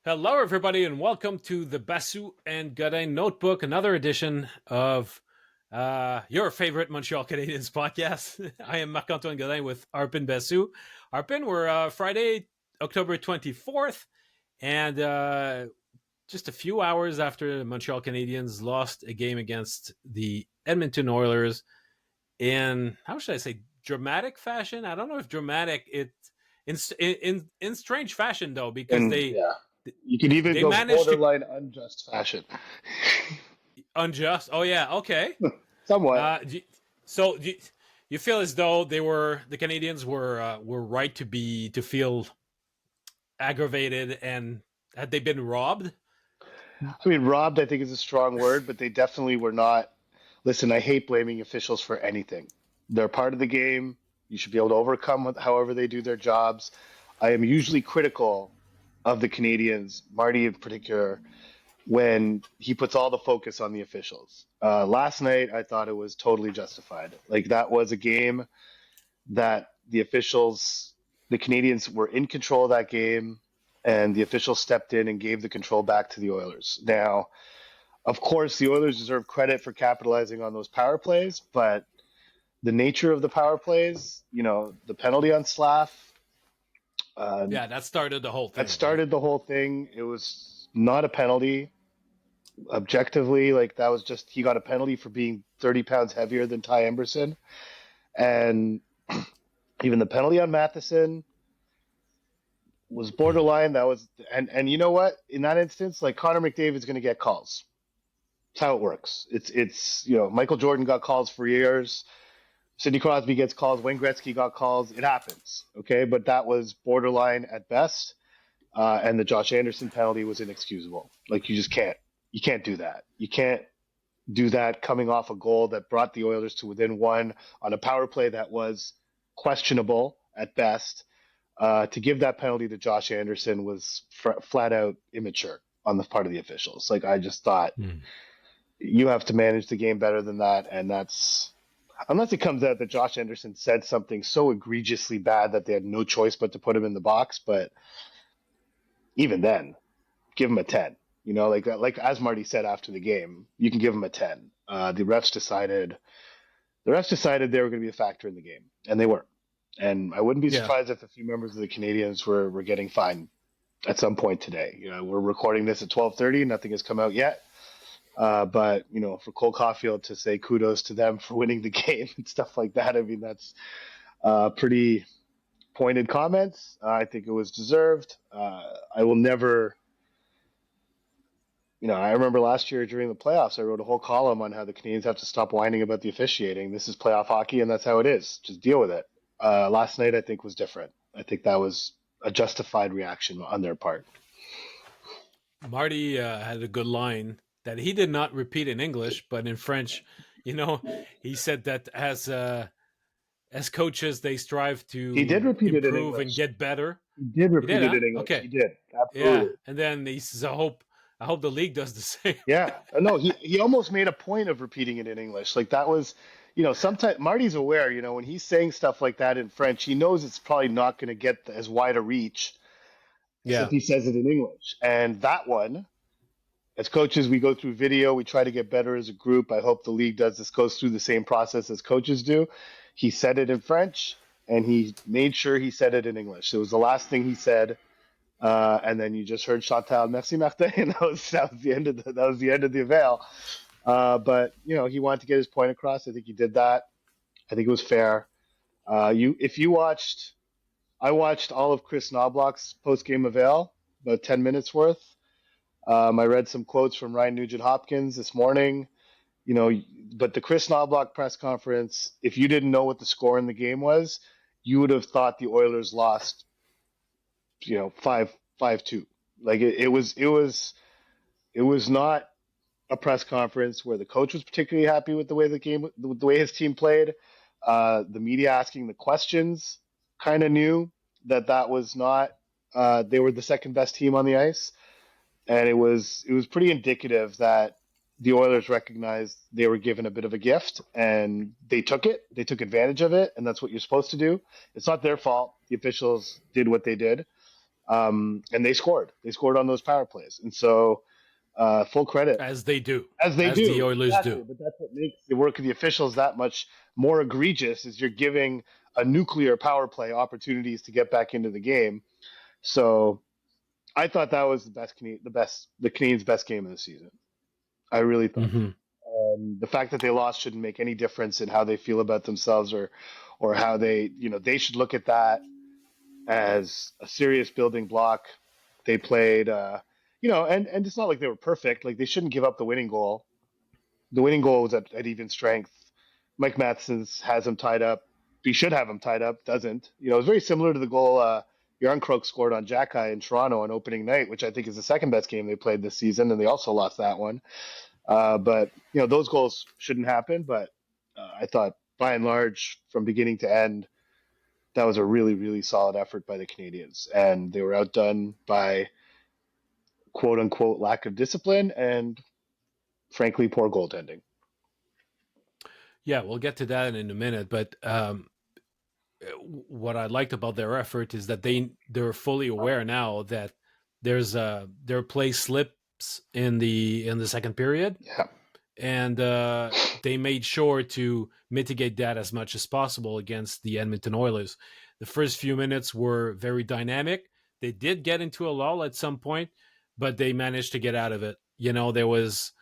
Hello, everybody, and welcome to the Basu and Godin Notebook, another edition of your favorite Montreal Canadiens podcast. I am Marc-Antoine Godin with Arpin Basu. Arpin, we're Friday, October 24th, and just a few hours after the Montreal Canadiens lost a game against the Edmonton Oilers in, how should I say, dramatic fashion? I don't know if dramatic, in strange fashion, though, because And they yeah, you could even they go managed to borderline unjust fashion. unjust. Oh yeah, okay. Somewhat. Uh, so you feel as though the Canadians were right to feel aggravated, and had they been robbed? I mean, robbed, I think, is a strong word, but they definitely were not. Listen, I hate blaming officials for anything. They're part of the game. You should be able to overcome however they do their jobs. I am usually critical of the Canadians, Marty in particular, when he puts all the focus on the officials. Last night, I thought it was totally justified. Like, that was a game that the Canadians were in control of that game, and the officials stepped in and gave the control back to the Oilers. Now, of course, the Oilers deserve credit for capitalizing on those power plays, but the nature of the power plays, the penalty on Slaf, uh, Yeah, that started the whole that thing, right? started the whole thing. It was not a penalty. Objectively, like that was just he got a penalty for being 30 pounds heavier than Ty Emberson, and even the penalty on Matheson was borderline. That was and you know what? In that instance, like Connor McDavid's going to get calls. It's how it works. It's Michael Jordan got calls for years. Sidney Crosby gets calls. Wayne Gretzky got calls. It happens. Okay, but that was borderline at best. And the Josh Anderson penalty was inexcusable. Like you can't do that. You can't do that coming off a goal that brought the Oilers to within one on a power play that was questionable at best. To give that penalty to Josh Anderson was flat out immature on the part of the officials. Like I just thought Hmm. you have to manage the game better than that, and that's unless it comes out that Josh Anderson said something so egregiously bad that they had no choice but to put him in the box. But even then, give him a 10. Like as Marty said after the game, you can give him a 10. The refs decided they were going to be a factor in the game, and they were. And I wouldn't be Yeah, surprised if a few members of the Canadians were getting fined at some point today. We're recording this at 12:30. Nothing has come out yet. But for Cole Caulfield to say kudos to them for winning the game and stuff like that, I mean that's pretty pointed comments. I think it was deserved. I will never. I remember last year during the playoffs, I wrote a whole column on how the Canadians have to stop whining about the officiating. This is playoff hockey, and that's how it is. Just deal with it. Last night, I think, was different. I think that was a justified reaction on their part. Marty had a good line that he did not repeat in English, but in French. You know, he said that as coaches, they strive He did to repeat it in improve and English. get better. He did He did, repeat it huh? in English. Okay. He did. Yeah, Absolutely. and then he says, I hope the league does the same." Yeah. No, he almost made a point of repeating it in English. Like that was, sometimes Marty's aware, when he's saying stuff like that in French, he knows it's probably not going to get as wide a reach as if Yeah, he says it in English. And that one, as coaches, we go through video, we try to get better as a group. I hope the league goes through the same process as coaches do. He said it in French and he made sure he said it in English. It was the last thing he said. And then you just heard Chantal, merci Martin. And that was the end of the avail. But he wanted to get his point across. I think he did that. I think it was fair. If you watched, I watched all of Chris Knobloch's post game avail, about 10 minutes worth. I read some quotes from Ryan Nugent Hopkins this morning. But the Chris Knobloch press conference, if you didn't know what the score in the game was, you would have thought the Oilers lost, 5-2. Like it was not a press conference where the coach was particularly happy with the way his team played. The media asking the questions kind of knew that was not. They were the second best team on the ice, and it was pretty indicative that the Oilers recognized they were given a bit of a gift, and they took it. They took advantage of it, and that's what you're supposed to do. It's not their fault. The officials did what they did. And they scored. They scored on those power plays, and so full credit as they do, as they as do. the Oilers Exactly. do. But that's what makes the work of the officials that much more egregious. Is you're giving a nuclear power play opportunities to get back into the game. So I thought that was the Canadiens' best game of the season. I really thought. Mm-hmm. The fact that they lost shouldn't make any difference in how they feel about themselves or how they should look at that as a serious building block. They played, and it's not like they were perfect. Like they shouldn't give up the winning goal. The winning goal was at even strength. Mike Matheson has him tied up. He should have him tied up. Doesn't. It's very similar to the goal Yarncroke scored on Jacky in Toronto on opening night, which I think is the second best game they played this season, and they also lost that one. But those goals shouldn't happen. But I thought, by and large, from beginning to end, that was a really, really solid effort by the Canadiens, and they were outdone by "quote unquote" lack of discipline and, frankly, poor goaltending. Yeah, we'll get to that in a minute. But what I liked about their effort is that they're fully aware now that their play slips in the second period. Yeah. And they made sure to mitigate that as much as possible against the Edmonton Oilers. The first few minutes were very dynamic. They did get into a lull at some point, but they managed to get out of it. There was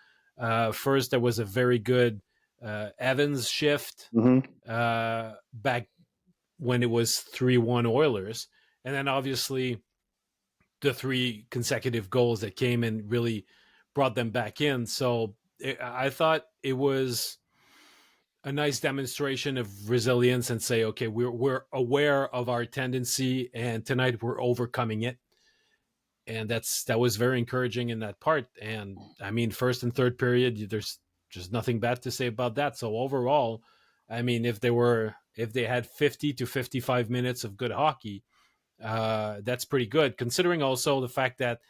first there was a very good Evans shift back when it was 3-1 Oilers, and then obviously the 3 consecutive goals that came and really brought them back in. So I thought it was a nice demonstration of resilience and say, okay, we're aware of our tendency, and tonight we're overcoming it. And that was very encouraging in that part. And I mean, first and third period, there's just nothing bad to say about that. So overall, I mean, if they had 50 to 55 minutes of good hockey, that's pretty good, considering also the fact that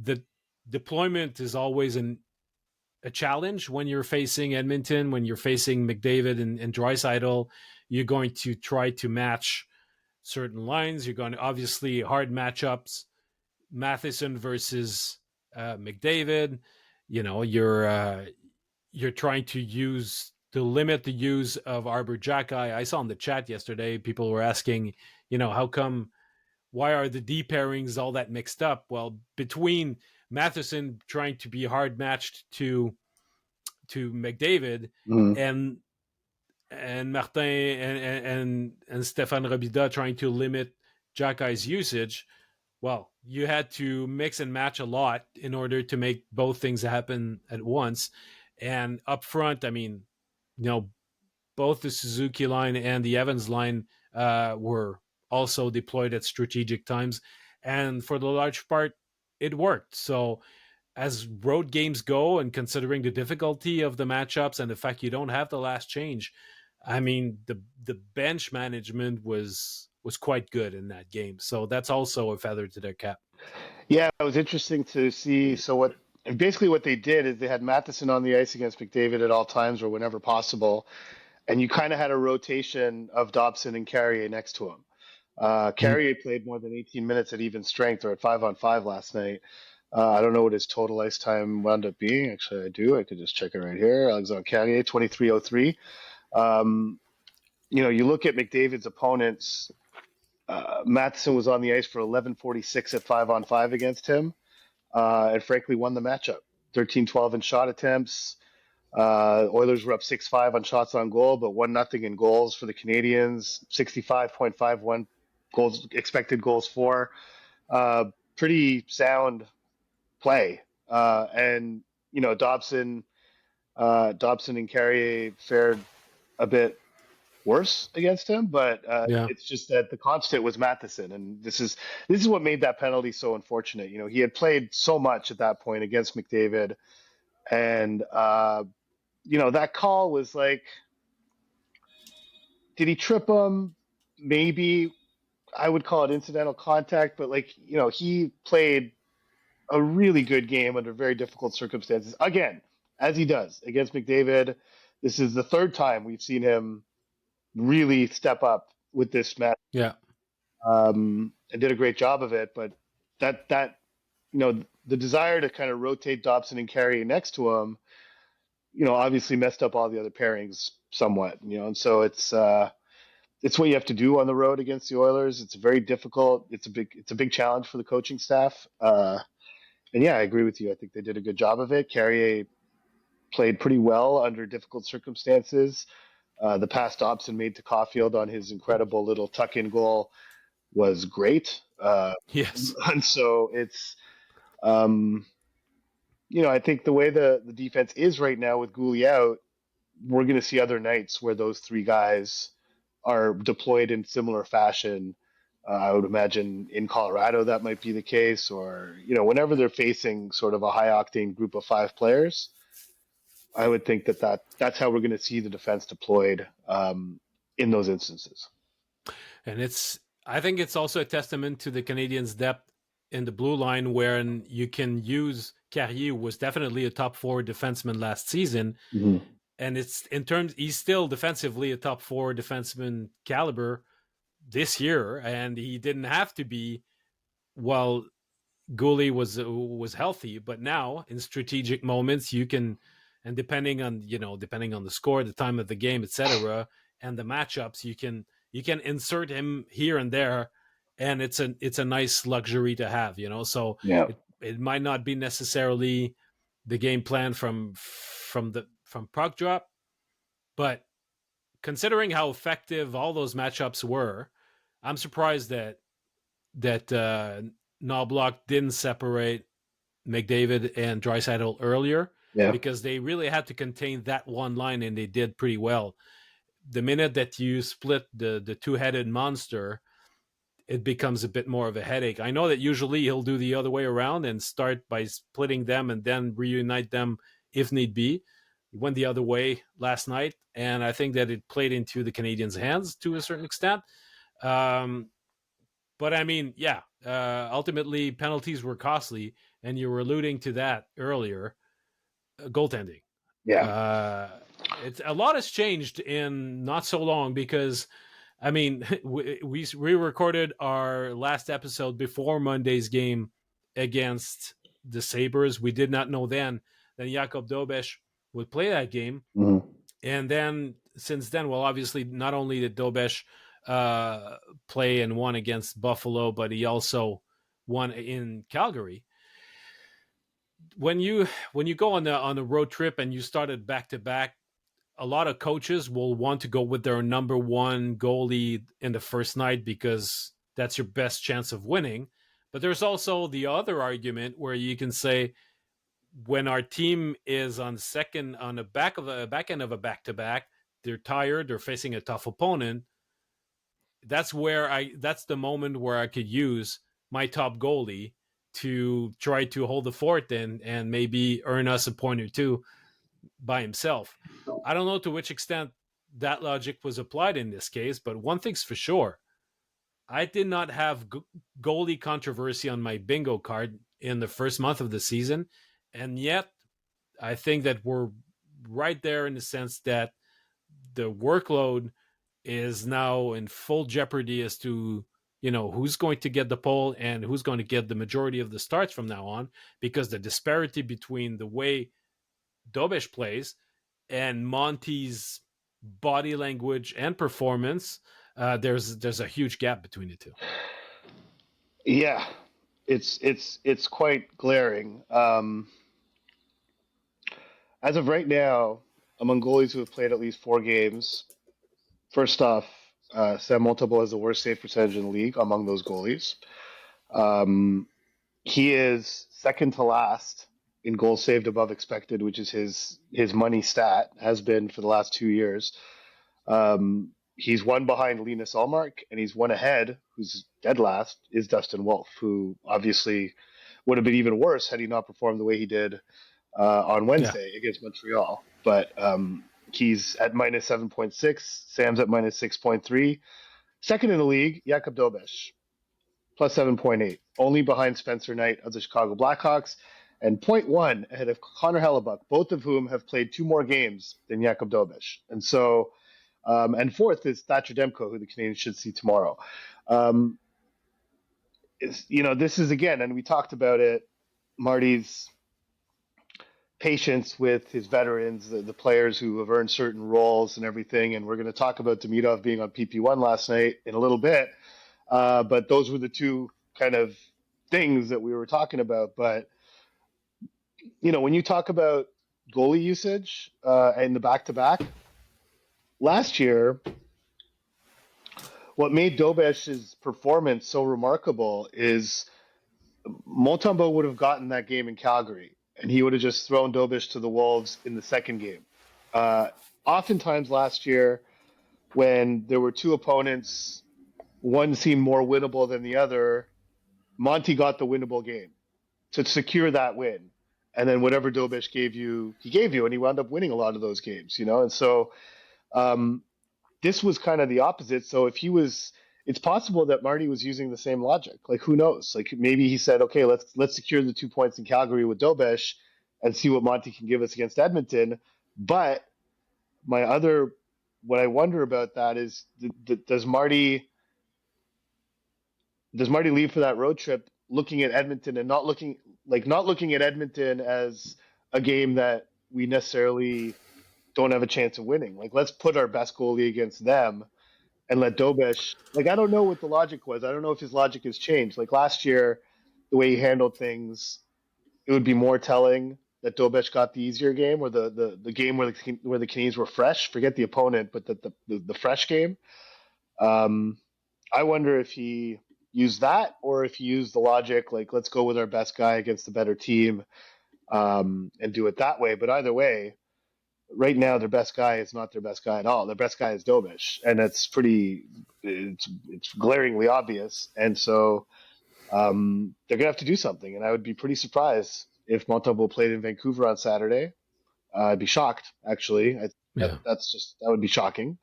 the deployment is always a challenge when you're facing Edmonton, when you're facing McDavid and Draisaitl. You're going to try to match certain lines. You're going to obviously hard matchups. Matheson versus McDavid. You're trying to limit the use of Arbor Jacky. I saw in the chat yesterday people were asking, why are the D pairings all that mixed up? Well, between Matheson trying to be hard matched to McDavid and Martin and Stéphane Robida trying to limit Jacky's usage, well, you had to mix and match a lot in order to make both things happen at once. And up front, I mean, both the Suzuki line and the Evans line were also deployed at strategic times. And for the large part, it worked. So as road games go, and considering the difficulty of the matchups and the fact you don't have the last change, I mean, the bench management was quite good in that game. So that's also a feather to their cap. Yeah, it was interesting to see. So basically what they did is they had Matheson on the ice against McDavid at all times or whenever possible, and you kind of had a rotation of Dobson and Carrier next to him. Carrier played more than 18 minutes at even strength or at 5-on-5 last night. I don't know what his total ice time wound up being. Actually, I do. I could just check it right here. Alexandre Carrier, 23:03. You look at McDavid's opponents. Matheson was on the ice for 11:46 at 5-on-5 against him, and frankly won the matchup. 13-12 in shot attempts. Oilers were up 6-5 on shots on goal, but 1-0 in goals for the Canadiens. 65.51 expected goals for. Pretty sound play. And Dobson and Carrier fared a bit worse against him, but it's just that the constant was Matheson, and this is what made that penalty so unfortunate. He had played so much at that point against McDavid, and that call was like, did he trip him? Maybe. I would call it incidental contact, but he played a really good game under very difficult circumstances. Again, as he does against McDavid. This is the third time we've seen him really step up with this match. Yeah. And did a great job of it. But that the desire to kind of rotate Dobson and Carey next to him, obviously messed up all the other pairings somewhat. And so it's what you have to do on the road against the Oilers. It's very difficult. It's a big challenge for the coaching staff. And yeah, I agree with you. I think they did a good job of it. Carrier played pretty well under difficult circumstances. The pass Dobson made to Caulfield on his incredible little tuck-in goal was great. Yes. And so it's, I think the way the defense is right now with Gouli out, we're going to see other nights where those three guys are deployed in similar fashion. I would imagine in Colorado that might be the case, or whenever they're facing sort of a high octane group of five players, I would think that's how we're going to see the defense deployed in those instances. And I think it's also a testament to the Canadiens' depth in the blue line, wherein you can use Carrier was definitely a top four defenseman last season. Mm-hmm. And he's still defensively a top four defenseman caliber this year, and he didn't have to be while Gouli was healthy. But now in strategic moments, you can, and depending on the score, the time of the game, etc., and the matchups, you can insert him here and there, and it's a nice luxury to have. So yeah. it might not be necessarily the game plan from puck drop, but considering how effective all those matchups were, I'm surprised that Knobloch didn't separate McDavid and Draisaitl earlier, because they really had to contain that one line, and they did pretty well. The minute that you split the two-headed monster, it becomes a bit more of a headache. I know that usually he'll do the other way around and start by splitting them and then reunite them if need be. He went the other way last night, and I think that it played into the Canadiens' hands to a certain extent. But I mean, yeah, ultimately penalties were costly, and you were alluding to that earlier. Goaltending. Yeah. It's a lot has changed in not so long, because I mean, we recorded our last episode before Monday's game against the Sabres. We did not know then that Jakob Dobes would play that game. Mm-hmm. And then since then, well, obviously not only did Dobes play and won against Buffalo, but he also won in Calgary. When you go on the road trip and you started back to back, a lot of coaches will want to go with their number one goalie in the first night because that's your best chance of winning. But there's also the other argument where you can say, when our team is on the back end of a back-to-back, they're tired, they're facing a tough opponent. That's the moment where I could use my top goalie to try to hold the fort and maybe earn us a point or two by himself. I don't know to which extent that logic was applied in this case, but one thing's for sure. I did not have goalie controversy on my bingo card in the first month of the season, and yet I think that we're right there in the sense that the workload is now in full jeopardy as to who's going to get the pole and who's going to get the majority of the starts from now on, because the disparity between the way Dobes plays and Monty's body language and performance, there's a huge gap between the two. Yeah, it's quite glaring. As of right now, among goalies who have played at least 4 games, first off, Sam Montembeault has the worst save percentage in the league among those goalies. He is second to last in goals saved above expected, which is his money stat, has been for the last 2 years. He's one behind Linus Ullmark, and he's one ahead, who's dead last, is Dustin Wolf, who obviously would have been even worse had he not performed the way he did on Wednesday against Montreal. But he's at minus 7.6. Sam's at minus 6.3. Second in the league, Jakob Dobes, plus 7.8. Only behind Spencer Knight of the Chicago Blackhawks, and 0.1 ahead of Connor Hellebuck, both of whom have played 2 more games than Jakob Dobes. And so, and fourth is Thatcher Demko, who the Canadiens should see tomorrow. is, this is again, and we talked about it, Marty's patience with his veterans, the players who have earned certain roles and everything. And we're going to talk about Demidov being on PP1 last night in a little bit. But those were the two kind of things that we were talking about. But, when you talk about goalie usage and the back to back, last year, what made Dobes' performance so remarkable is Montembeault would have gotten that game in Calgary, and he would have just thrown Dobes to the Wolves in the second game. Uh, Oftentimes last year, when there were two opponents, one seemed more winnable than the other, Monty got the winnable game to secure that win. And then whatever Dobes gave you, he gave you, and he wound up winning a lot of those games, And so um, this was kind of the opposite. So if he was, it's possible that Marty was using the same logic. Like who knows? Like maybe he said, okay, let's secure the 2 points in Calgary with Dobes and see what Monty can give us against Edmonton. But my other, what I wonder about that is, does Marty leave for that road trip looking at Edmonton and not looking at Edmonton as a game that we necessarily don't have a chance of winning? Like let's put our best goalie against them and let Dobes. Like I don't know what the logic was. I don't know if his logic has changed. Like last year, the way he handled things, it would be more telling that Dobes got the easier game, or the game where the Canadiens were fresh. Forget the opponent, but the fresh game. Um, I wonder if he used that or if he used the logic like let's go with our best guy against the better team, and do it that way. But either way, right now their best guy is not their best guy at all. Their best guy is Dobes, and it's glaringly obvious. And so they're gonna have to do something. And I would be pretty surprised if Montembeault played in Vancouver on Saturday. I'd be shocked, actually. Yeah. That would be shocking.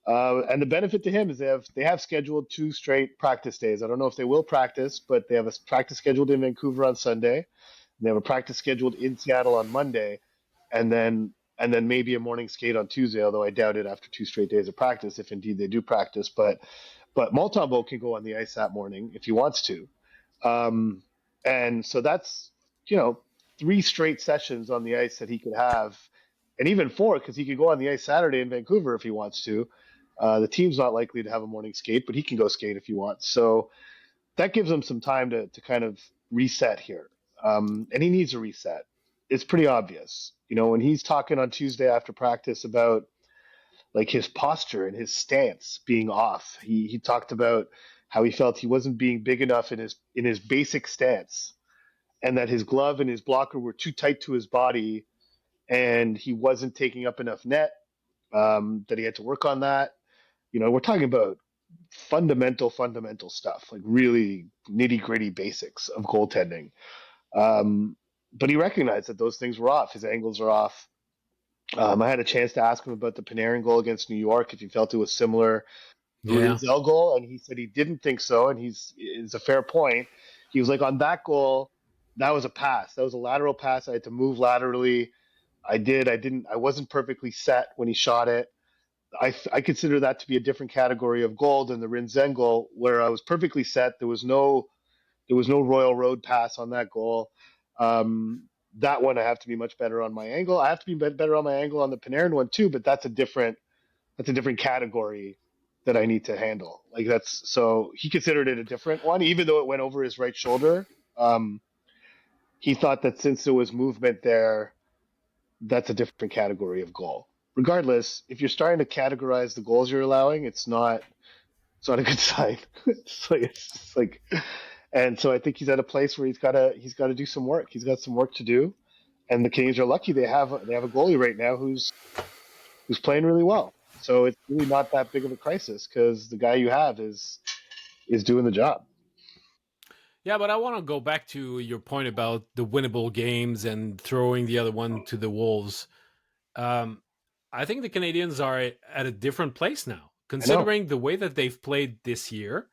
And the benefit to him is they have scheduled 2 straight practice days. I don't know if they will practice, but they have a practice scheduled in Vancouver on Sunday. They have a practice scheduled in Seattle on Monday, and then maybe a morning skate on Tuesday. Although I doubt it after 2 straight days of practice, if indeed they do practice. But Montembeault can go on the ice that morning if he wants to, and so that's 3 straight sessions on the ice that he could have, and even 4 because he could go on the ice Saturday in Vancouver if he wants to. The team's not likely to have a morning skate, but he can go skate if he wants. So that gives him some time to kind of reset here. And he needs a reset. It's pretty obvious. When he's talking on Tuesday after practice about like his posture and his stance being off, he talked about how he felt he wasn't being big enough in his basic stance, and that his glove and his blocker were too tight to his body, and he wasn't taking up enough net. That he had to work on that. We're talking about fundamental stuff, like really nitty gritty basics of goaltending. But he recognized that those things were off. His angles are off. I had a chance to ask him about the Panarin goal against New York, if he felt it was similar to the Rinzel goal, and he said he didn't think so, and it's a fair point. He was like, on that goal, that was a pass. That was a lateral pass. I had to move laterally. I wasn't perfectly set when he shot it. I consider that to be a different category of goal than the Rinzen goal, where I was perfectly set. There was no Royal Road pass on that goal. That one I have to be much better on my angle. I have to be better on my angle on the Panarin one too, but that's a different category that I need to handle. Like so he considered it a different one, even though it went over his right shoulder. He thought that since there was movement there, that's a different category of goal. Regardless, if you're starting to categorize the goals you're allowing, it's not a good sign. It's like, and so I think he's at a place where he's got to do some work. He's got some work to do, and the Canadiens are lucky they have a goalie right now who's playing really well. So it's really not that big of a crisis because the guy you have is doing the job. Yeah, but I want to go back to your point about the winnable games and throwing the other one to the Wolves. I think the Canadiens are at a different place now, considering the way that they've played this year.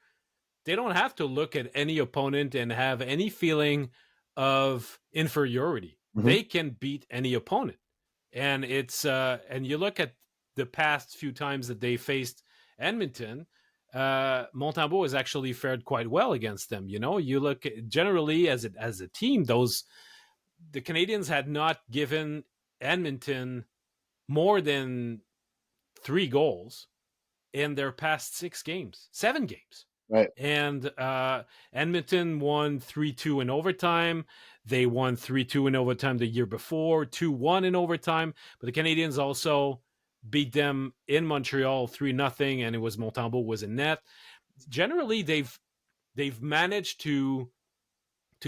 They don't have to look at any opponent and have any feeling of inferiority. Mm-hmm. They can beat any opponent. And it's and you look at the past few times that they faced Edmonton, Montembeault has actually fared quite well against them. You know, you look generally as a team, the Canadiens had not given Edmonton more than 3 goals in their past 7 games. Right. And Edmonton won 3-2 in overtime. They won 3-2 in overtime the year before, 2-1 in overtime. But the Canadiens also beat them in Montreal 3-0, and it was Montembeault was in net. Generally, they've managed to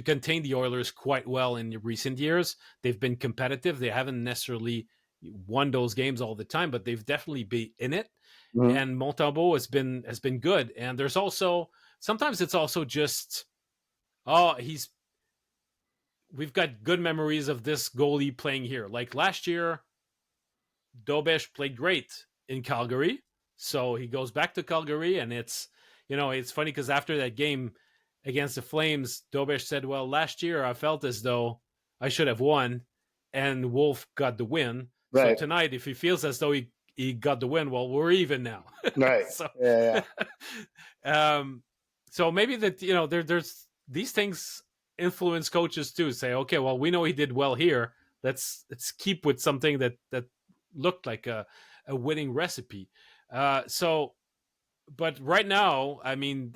contain the Oilers quite well in recent years. They've been competitive. They haven't necessarily won those games all the time, but they've definitely been in it. Mm-hmm. And Montembeault has been good. And there's also sometimes it's also just we've got good memories of this goalie playing here. Like last year, Dobes played great in Calgary, so he goes back to Calgary, and it's funny because after that game against the Flames, Dobes said, "Well, last year I felt as though I should have won, and Wolf got the win. Right. So tonight, if he feels as though he got the win, well, we're even now." Right. So, yeah. so maybe that there's these things influence coaches too. Say, okay, well, we know he did well here. Let's keep with something that looked like a winning recipe. But right now, I mean,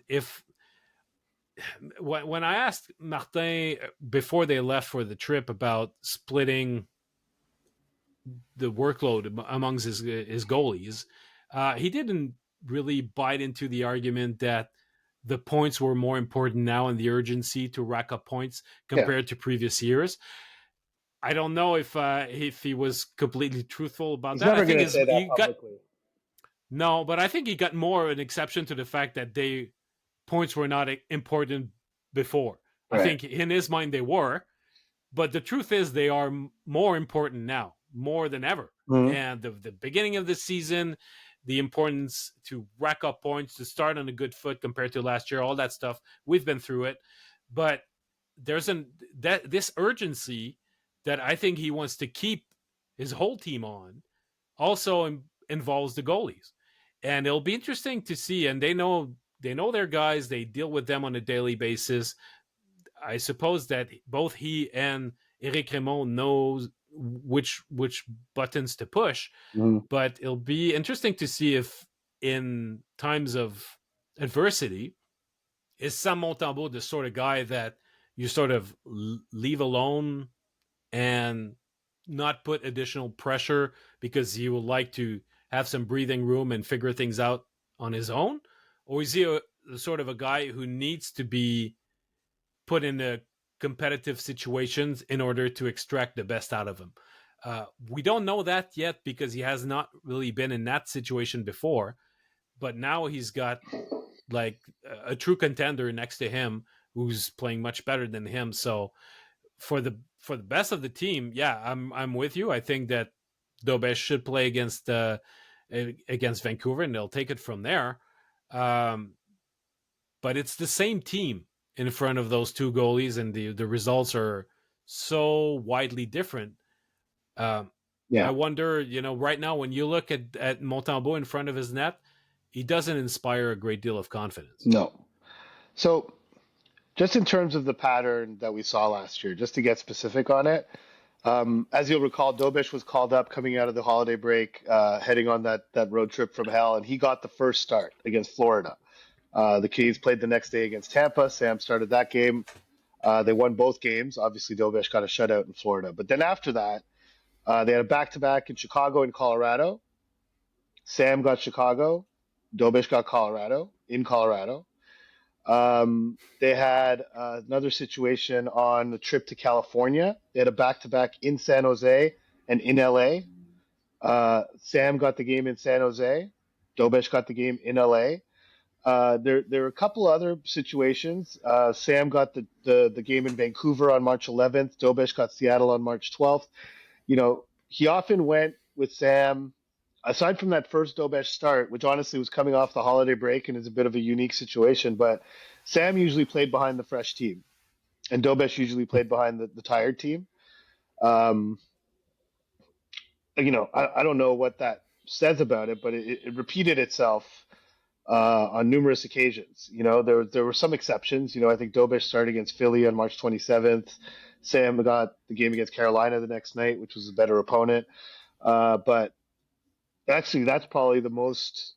when I asked Martin before they left for the trip about splitting the workload amongst his goalies, he didn't really bite into the argument that the points were more important now and the urgency to rack up points compared to previous years. I don't know if he was completely truthful about He's that. never I think going to say that publicly. No, but I think he got more an exception to the fact that points were not important before. Right. I think in his mind they were, but the truth is they are more important now, more than ever. Mm-hmm. And the beginning of the season, the importance to rack up points, to start on a good foot compared to last year, all that stuff, we've been through it. But there's this urgency that I think he wants to keep his whole team on also involves the goalies. And it'll be interesting to see, and they know their guys, they deal with them on a daily basis. I suppose that both he and Éric Raymond knows which buttons to push, but it'll be interesting to see if in times of adversity, is Sam Montembeault the sort of guy that you sort of leave alone and not put additional pressure because he would like to have some breathing room and figure things out on his own? Or is he the sort of a guy who needs to be put in a competitive situations in order to extract the best out of him? We don't know that yet because he has not really been in that situation before, but now he's got like a true contender next to him who's playing much better than him. So for the best of the team, yeah, I'm with you. I think that Dobes should play against Vancouver, and they'll take it from there. But it's the same team in front of those two goalies, and the results are so widely different. I wonder, right now when you look at Montembeault in front of his net, he doesn't inspire a great deal of confidence. No. So just in terms of the pattern that we saw last year, just to get specific on it, as you'll recall, Dobes was called up coming out of the holiday break, heading on that road trip from hell, and he got the first start against Florida. The Keys played the next day against Tampa. Sam started that game. They won both games. Obviously, Dobes got a shutout in Florida. But then after that, they had a back-to-back in Chicago and Colorado. Sam got Chicago. Dobes got Colorado, in Colorado. They had another situation on the trip to California. They had a back-to-back in San Jose and in LA. Sam got the game in San Jose. Dobes got the game in LA. There were a couple other situations. Sam got the game in Vancouver on March 11th. Dobes got Seattle on March 12th. He often went with Sam, aside from that first Dobes start, which honestly was coming off the holiday break and is a bit of a unique situation, but Sam usually played behind the fresh team, and Dobes usually played behind the tired team. I don't know what that says about it, but it repeated itself on numerous occasions. There were some exceptions. I think Dobes started against Philly on March 27th. Sam got the game against Carolina the next night, which was a better opponent. But actually, That's probably the most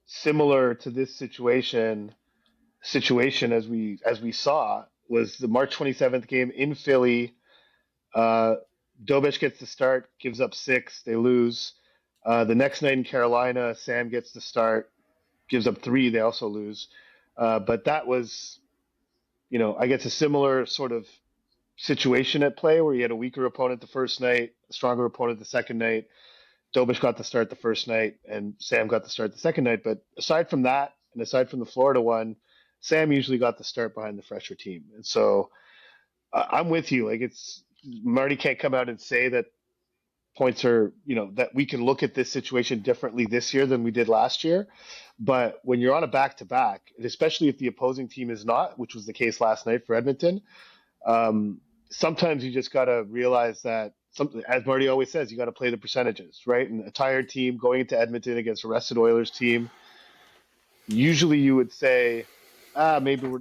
similar to this situation as we saw was the March 27th game in Philly. Uh, Dobes gets the start, gives up 6, they lose. The next night in Carolina, Sam gets the start, gives up 3, they also lose. But that was, I guess a similar sort of situation at play where you had a weaker opponent the first night, a stronger opponent the second night. Dobes got the start the first night, and Sam got the start the second night. But aside from that, and aside from the Florida one, Sam usually got the start behind the fresher team. And so I'm with you. Like Marty can't come out and say that points are, that we can look at this situation differently this year than we did last year. But when you're on a back-to-back, and especially if the opposing team is not, which was the case last night for Edmonton, sometimes you just got to realize that, as Marty always says, you got to play the percentages, right? And a tired team going into Edmonton against a rested Oilers team, usually you would say, maybe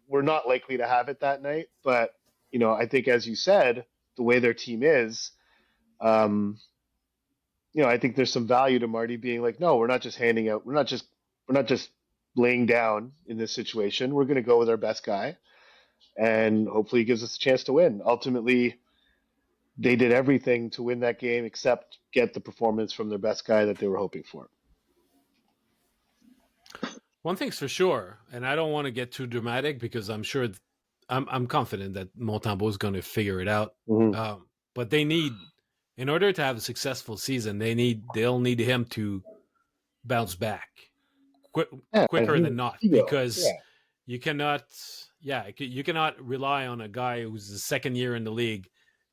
we're not likely to have it that night. But I think, as you said, the way their team is, I think there's some value to Marty being like, no, we're not just handing out, we're not just laying down in this situation. We're going to go with our best guy, and hopefully he gives us a chance to win. Ultimately, they did everything to win that game except get the performance from their best guy that they were hoping for. One thing's for sure, and I don't want to get too dramatic because I'm sure I'm confident that Montembeault is going to figure it out. Mm-hmm. But they need, in order to have a successful season, they'll need him to bounce back quicker than not, because you cannot rely on a guy who's the second year in the league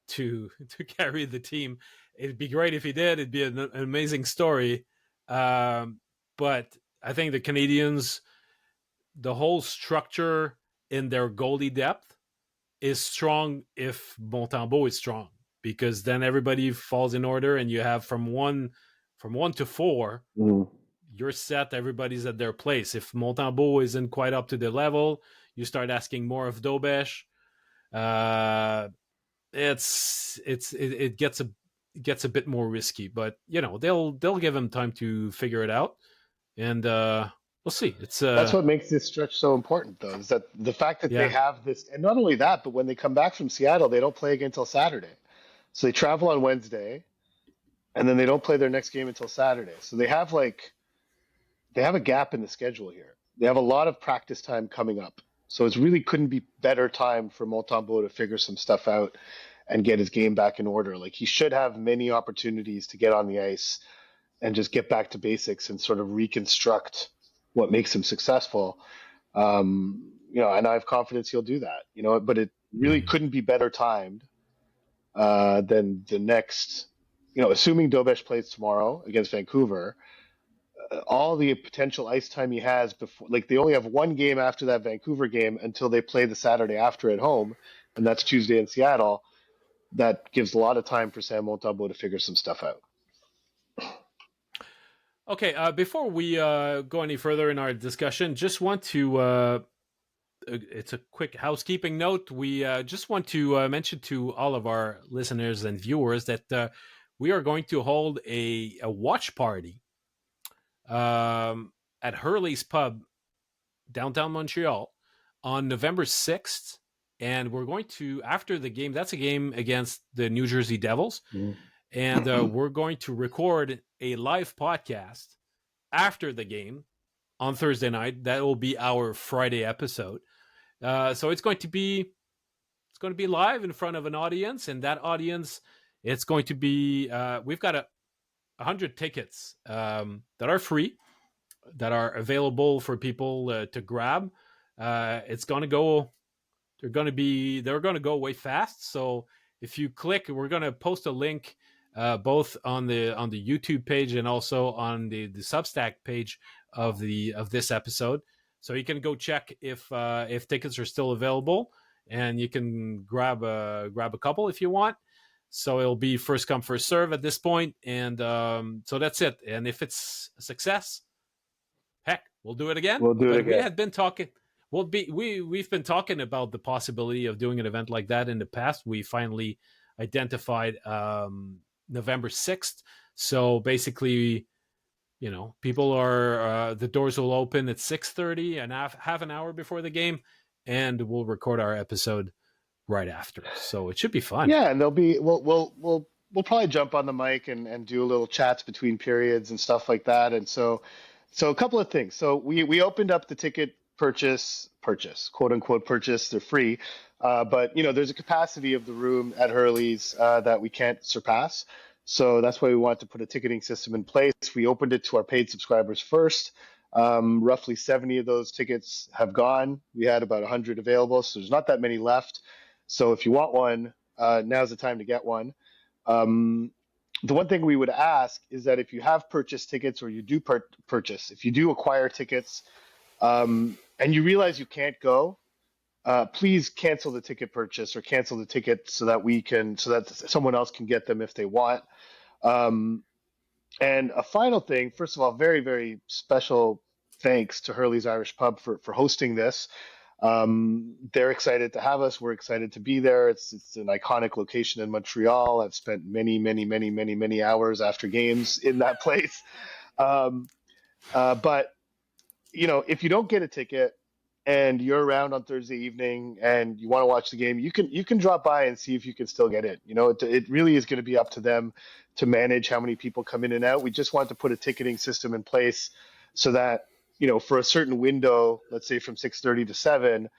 to carry the team. It'd be great if he did. It'd be an amazing story. But I think the Canadians, the whole structure in their goalie depth is strong if Montembeault is strong, because then everybody falls in order and you have from one to 4, you're set. Everybody's at their place. If Montembeault isn't quite up to the level, you start asking more of Dobes. It gets a bit more risky, but they'll give him time to figure it out, and we'll see. That's what makes this stretch so important, though, is that the fact that they have this, and not only that, but when they come back from Seattle, they don't play again until Saturday. So they travel on Wednesday, and then they don't play their next game until Saturday. So they have a gap in the schedule here. They have a lot of practice time coming up. So it really couldn't be better time for Montembeault to figure some stuff out and get his game back in order. Like, he should have many opportunities to get on the ice and just get back to basics and sort of reconstruct what makes him successful. And I have confidence he'll do that, but it really couldn't be better timed than the next, assuming Dobes plays tomorrow against Vancouver, all the potential ice time he has before, like, they only have one game after that Vancouver game until they play the Saturday after at home, and that's Tuesday in Seattle. That gives a lot of time for Sam Montembeault to figure some stuff out. Okay, before we go any further in our discussion, just want to, it's a quick housekeeping note. We just want to mention to all of our listeners and viewers that we are going to hold a watch party at Hurley's Pub, downtown Montreal, on November 6th. And we're going to, after the game, that's a game against the New Jersey Devils. And we're going to record a live podcast after the game on Thursday night. That will be our Friday episode. So it's going to be live in front of an audience, and that audience, it's going to be, we've got 100 tickets that are free, that are available for people to grab. It's going to go. They're going to go way fast. So if you click, we're going to post a link both on the YouTube page and also on the Substack page of this episode. So you can go check if tickets are still available, and you can grab a couple if you want. So it'll be first come, first serve at this point. And so that's it. And if it's a success, heck, we'll do it again. We'll do it But we again. had been talking. We've been talking about the possibility of doing an event like that in the past. We finally identified November 6th. So basically, people are the doors will open at 6:30 and half an hour before the game, and we'll record our episode right after. So it should be fun. Yeah, and we'll probably jump on the mic and do a little chats between periods and stuff like that. And so a couple of things. So we opened up the ticket purchase, quote unquote purchase. They're free, but there's a capacity of the room at Hurley's that we can't surpass. So that's why we want to put a ticketing system in place. We opened it to our paid subscribers first. Roughly 70 of those tickets have gone. We had about 100 available, so there's not that many left. So if you want one, now's the time to get one. The one thing we would ask is that if you have purchased tickets or you do purchase, if you do acquire tickets and you realize you can't go, please cancel the ticket purchase or cancel the ticket so that someone else can get them if they want. And a final thing, first of all, very, very special thanks to Hurley's Irish Pub for hosting this. They're excited to have us. We're excited to be there. It's an iconic location in Montreal. I've spent many hours after games in that place. But if you don't get a ticket and you're around on Thursday evening and you want to watch the game, you can drop by and see if you can still get in. It really is going to be up to them to manage how many people come in and out. We just want to put a ticketing system in place so that for a certain window, let's say from 6:30 to 7,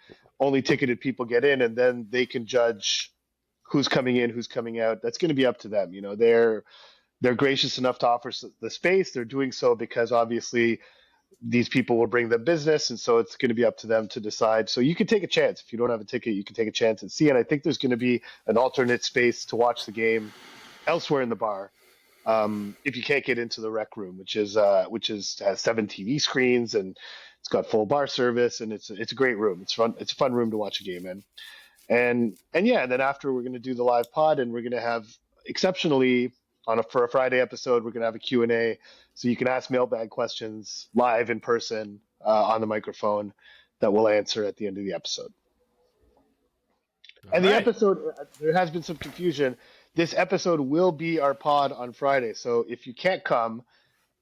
only ticketed people get in, and then they can judge who's coming in, who's coming out. That's going to be up to them. They're gracious enough to offer the space. They're doing so because obviously these people will bring them business, and so it's going to be up to them to decide. So you can take a chance. If you don't have a ticket, you can take a chance and see. And I think there's going to be an alternate space to watch the game elsewhere in the bar. If you can't get into the rec room, which has 7 TV screens and it's got full bar service, and it's a great room. It's fun. It's a fun room to watch a game in. And then after, we're going to do the live pod, and we're going to have, exceptionally for a Friday episode, we're going to have a Q&A, so you can ask mailbag questions live in person on the microphone that we'll answer at the end of the episode. The episode, there has been some confusion. This episode will be our pod on Friday. So if you can't come,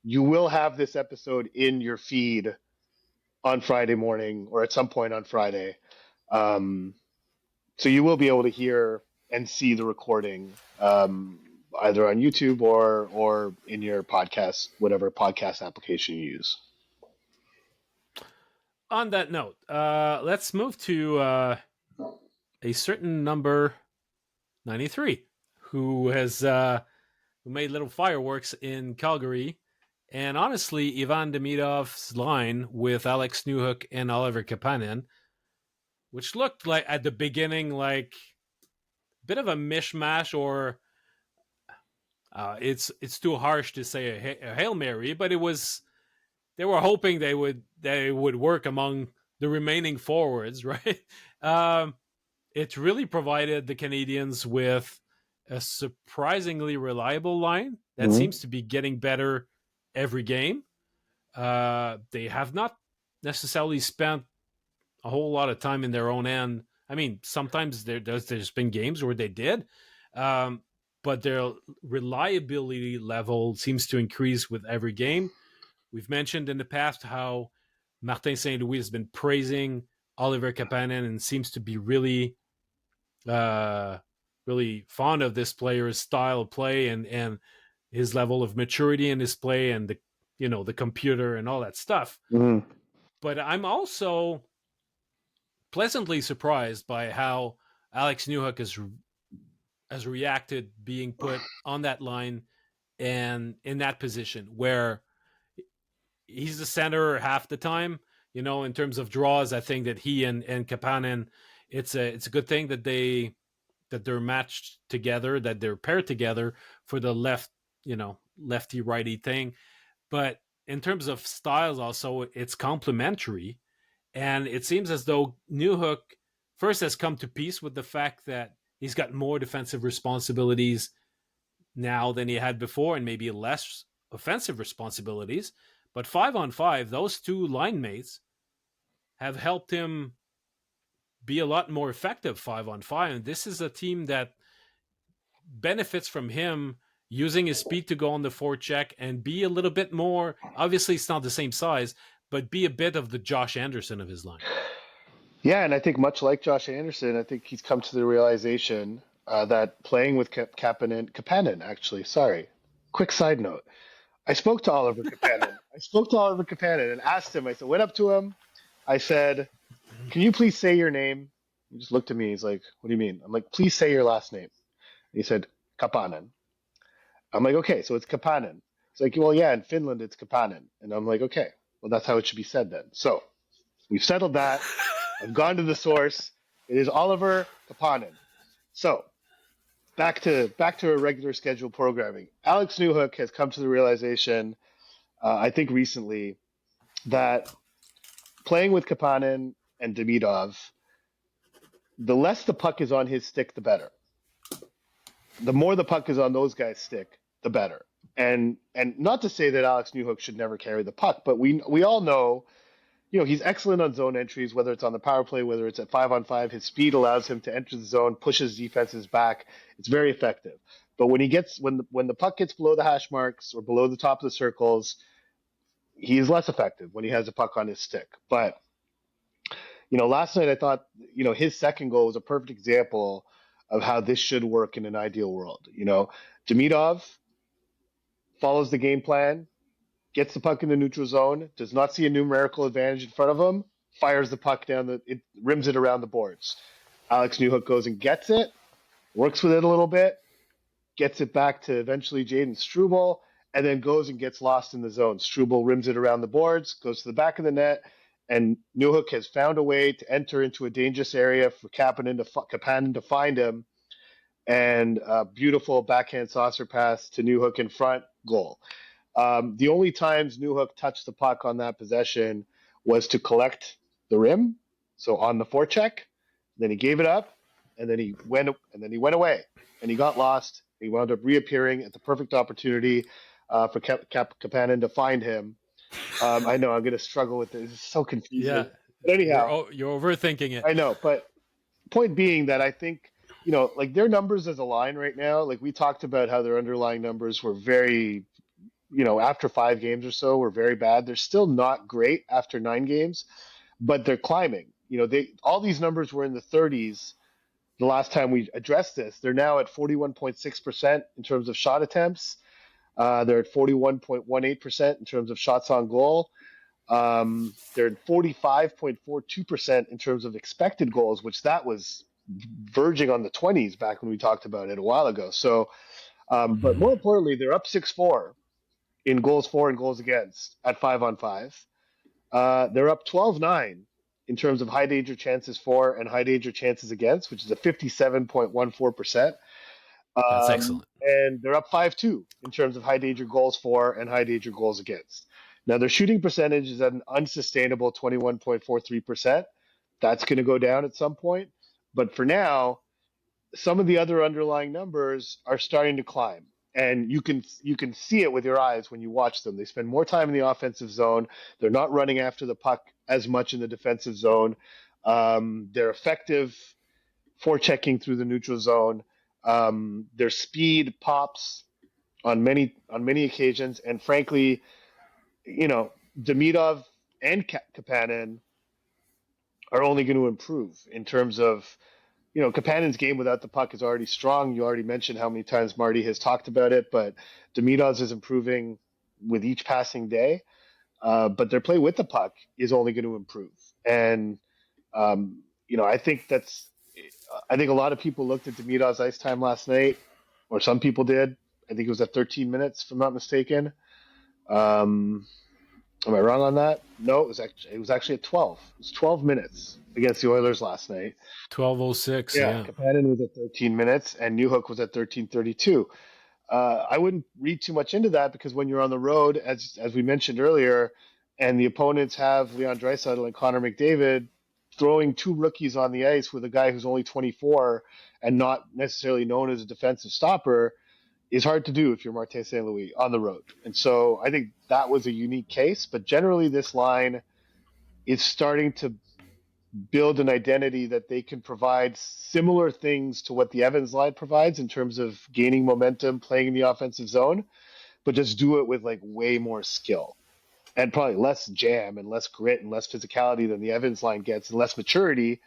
you will have this episode in your feed on Friday morning or at some point on Friday. So you will be able to hear and see the recording either on YouTube or in your podcast, whatever podcast application you use. On that note, let's move to a certain number 93. Who made little fireworks in Calgary. And honestly, Ivan Demidov's line with Alex Newhook and Oliver Kapanen, which looked like at the beginning like a bit of a mishmash, or it's too harsh to say a Hail Mary, but it was, they were hoping they would work among the remaining forwards, right? It really provided the Canadians with a surprisingly reliable line that seems to be getting better every game. They have not necessarily spent a whole lot of time in their own end. I mean, sometimes there's been games where they did, but their reliability level seems to increase with every game. We've mentioned in the past how Martin St. Louis has been praising Oliver Kapanen and seems to be really fond of this player's style of play and his level of maturity in his play and the computer and all that stuff. Mm-hmm. But I'm also pleasantly surprised by how Alex Newhook has reacted being put on that line and in that position where he's the center half the time. In terms of draws, I think that he and Kapanen, it's a good thing that they're matched together, that they're paired together for the lefty righty thing. But in terms of styles also, it's complementary. And it seems as though Newhook first has come to peace with the fact that He's got more defensive responsibilities now than he had before, and maybe less offensive responsibilities. But 5-on-5, those two line mates have helped him be a lot more effective 5-on-5. And this is a team that benefits from him using his speed to go on the forecheck and be a little bit more, obviously it's not the same size, but be a bit of the Josh Anderson of his line. Yeah, and I think much like Josh Anderson, I think he's come to the realization that playing with Kapanen, actually, sorry, quick side note. I spoke to Oliver Kapanen. And asked him, I said, went up to him. I said, can you please say your name? He just looked at me. He's like, what do you mean? I'm like, please say your last name. And he said, Kapanen. I'm like, okay, so it's Kapanen. He's like, well, yeah, in Finland it's Kapanen. And I'm like, okay, well, that's how it should be said then. So we've settled that. I've gone to the source. It is Oliver Kapanen. So back to a regular schedule programming. Alex Newhook has come to the realization, I think recently, that playing with Kapanen and Demidov, the less the puck is on his stick, the better. The more the puck is on those guys' stick, the better. And not to say that Alex Newhook should never carry the puck, but we all know, he's excellent on zone entries, whether it's on the power play, whether it's at 5-on-5. His speed allows him to enter the zone, pushes defenses back. It's very effective. But when the puck gets below the hash marks or below the top of the circles, he's less effective when he has the puck on his stick. But last night I thought, his second goal was a perfect example of how this should work in an ideal world. Demidov follows the game plan, gets the puck in the neutral zone, does not see a numerical advantage in front of him, fires the puck it rims it around the boards. Alex Newhook goes and gets it, works with it a little bit, gets it back to eventually Jaden Struble, and then goes and gets lost in the zone. Struble rims it around the boards, goes to the back of the net, and Newhook has found a way to enter into a dangerous area for Kapanen to find him, and a beautiful backhand saucer pass to Newhook in front, goal. The only times Newhook touched the puck on that possession was to collect the rim, so on the forecheck. Then he gave it up, and then he went away, and he got lost. He wound up reappearing at the perfect opportunity for Kapanen to find him. I know I'm going to struggle with this. It's so confusing. Yeah, but anyhow, you're overthinking it. I know, but point being that I think their numbers as a line right now. Like we talked about how their underlying numbers were very, after 5 games or so, were very bad. They're still not great after 9 games, but they're climbing. All these numbers were in the 30s the last time we addressed this. They're now at 41.6% in terms of shot attempts. They're at 41.18% in terms of shots on goal. They're at 45.42% in terms of expected goals, which that was verging on the 20s back when we talked about it a while ago. So, but more importantly, they're up 6-4 in goals for and goals against at 5-on-5. They're up 12-9 in terms of high danger chances for and high danger chances against, which is a 57.14%. That's excellent. And they're up 5-2 in terms of high danger goals for and high danger goals against. Now, their shooting percentage is at an unsustainable 21.43%. That's going to go down at some point. But for now, some of the other underlying numbers are starting to climb. And you can see it with your eyes when you watch them. They spend more time in the offensive zone. They're not running after the puck as much in the defensive zone. They're effective forechecking through the neutral zone. Their speed pops on many occasions, and frankly, Demidov and Kapanen are only going to improve in terms of, Kapanen's game without the puck is already strong. You already mentioned how many times Marty has talked about it, but Demidov's is improving with each passing day. But their play with the puck is only going to improve, and I think a lot of people looked at Demidov's ice time last night, or some people did. I think it was at 13 minutes, if I'm not mistaken. Am I wrong on that? No, it was actually at 12. It was 12 minutes against the Oilers last night. 12:06. Yeah. Kapanen was at 13 minutes, and Newhook was at 13:32. I wouldn't read too much into that because when you're on the road, as we mentioned earlier, and the opponents have Leon Draisaitl and Connor McDavid throwing two rookies on the ice with a guy who's only 24 and not necessarily known as a defensive stopper is hard to do if you're Martin St. Louis on the road. And so I think that was a unique case. But generally, this line is starting to build an identity that they can provide similar things to what the Evans line provides in terms of gaining momentum, playing in the offensive zone, but just do it with like way more skill and probably less jam and less grit and less physicality than the Evans line gets and less maturity.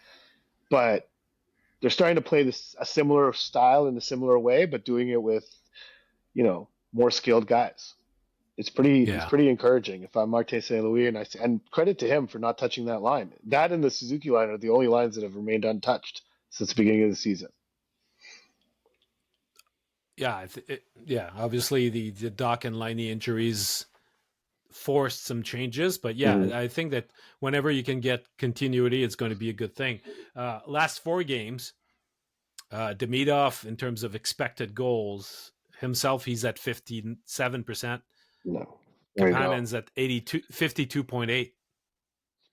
But they're starting to play this a similar style in a similar way, but doing it with, more skilled guys. It's pretty encouraging if I'm Martin St. Louis, and credit to him for not touching that line. That and the Suzuki line are the only lines that have remained untouched since the beginning of the season. Yeah, obviously the Doc and Liney injuries forced some changes, but I think that whenever you can get continuity, it's going to be a good thing. Last 4 games, Demidov, in terms of expected goals, himself, he's at 57%. No. Kapanen's at 52.8.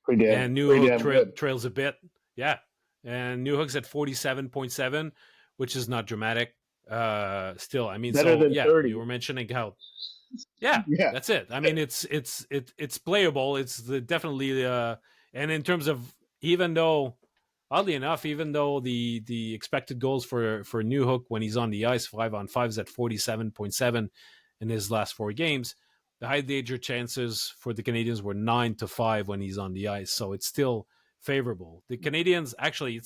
Pretty damn, and Newhook trails a bit. Yeah. And Newhook's at 47.7, which is not dramatic. Still, I mean, better than 30. You were mentioning how. Yeah, that's it. I mean, it's playable. It's definitely and in terms of, even though, oddly enough, even though the expected goals for Newhook when he's on the ice 5-on-5 is at 47.7 in his last 4 games, the high danger chances for the Canadians were 9-5 when he's on the ice. So it's still favorable. The Canadians, actually,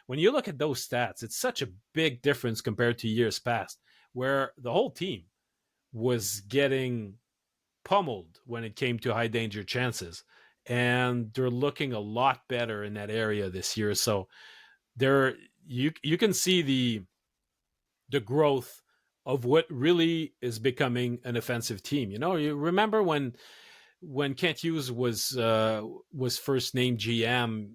when you look at those stats, it's such a big difference compared to years past, where the whole team was getting pummeled when it came to high danger chances. And they're looking a lot better in that area this year. So you can see the growth of what really is becoming an offensive team. You remember when Kent Hughes was first named GM,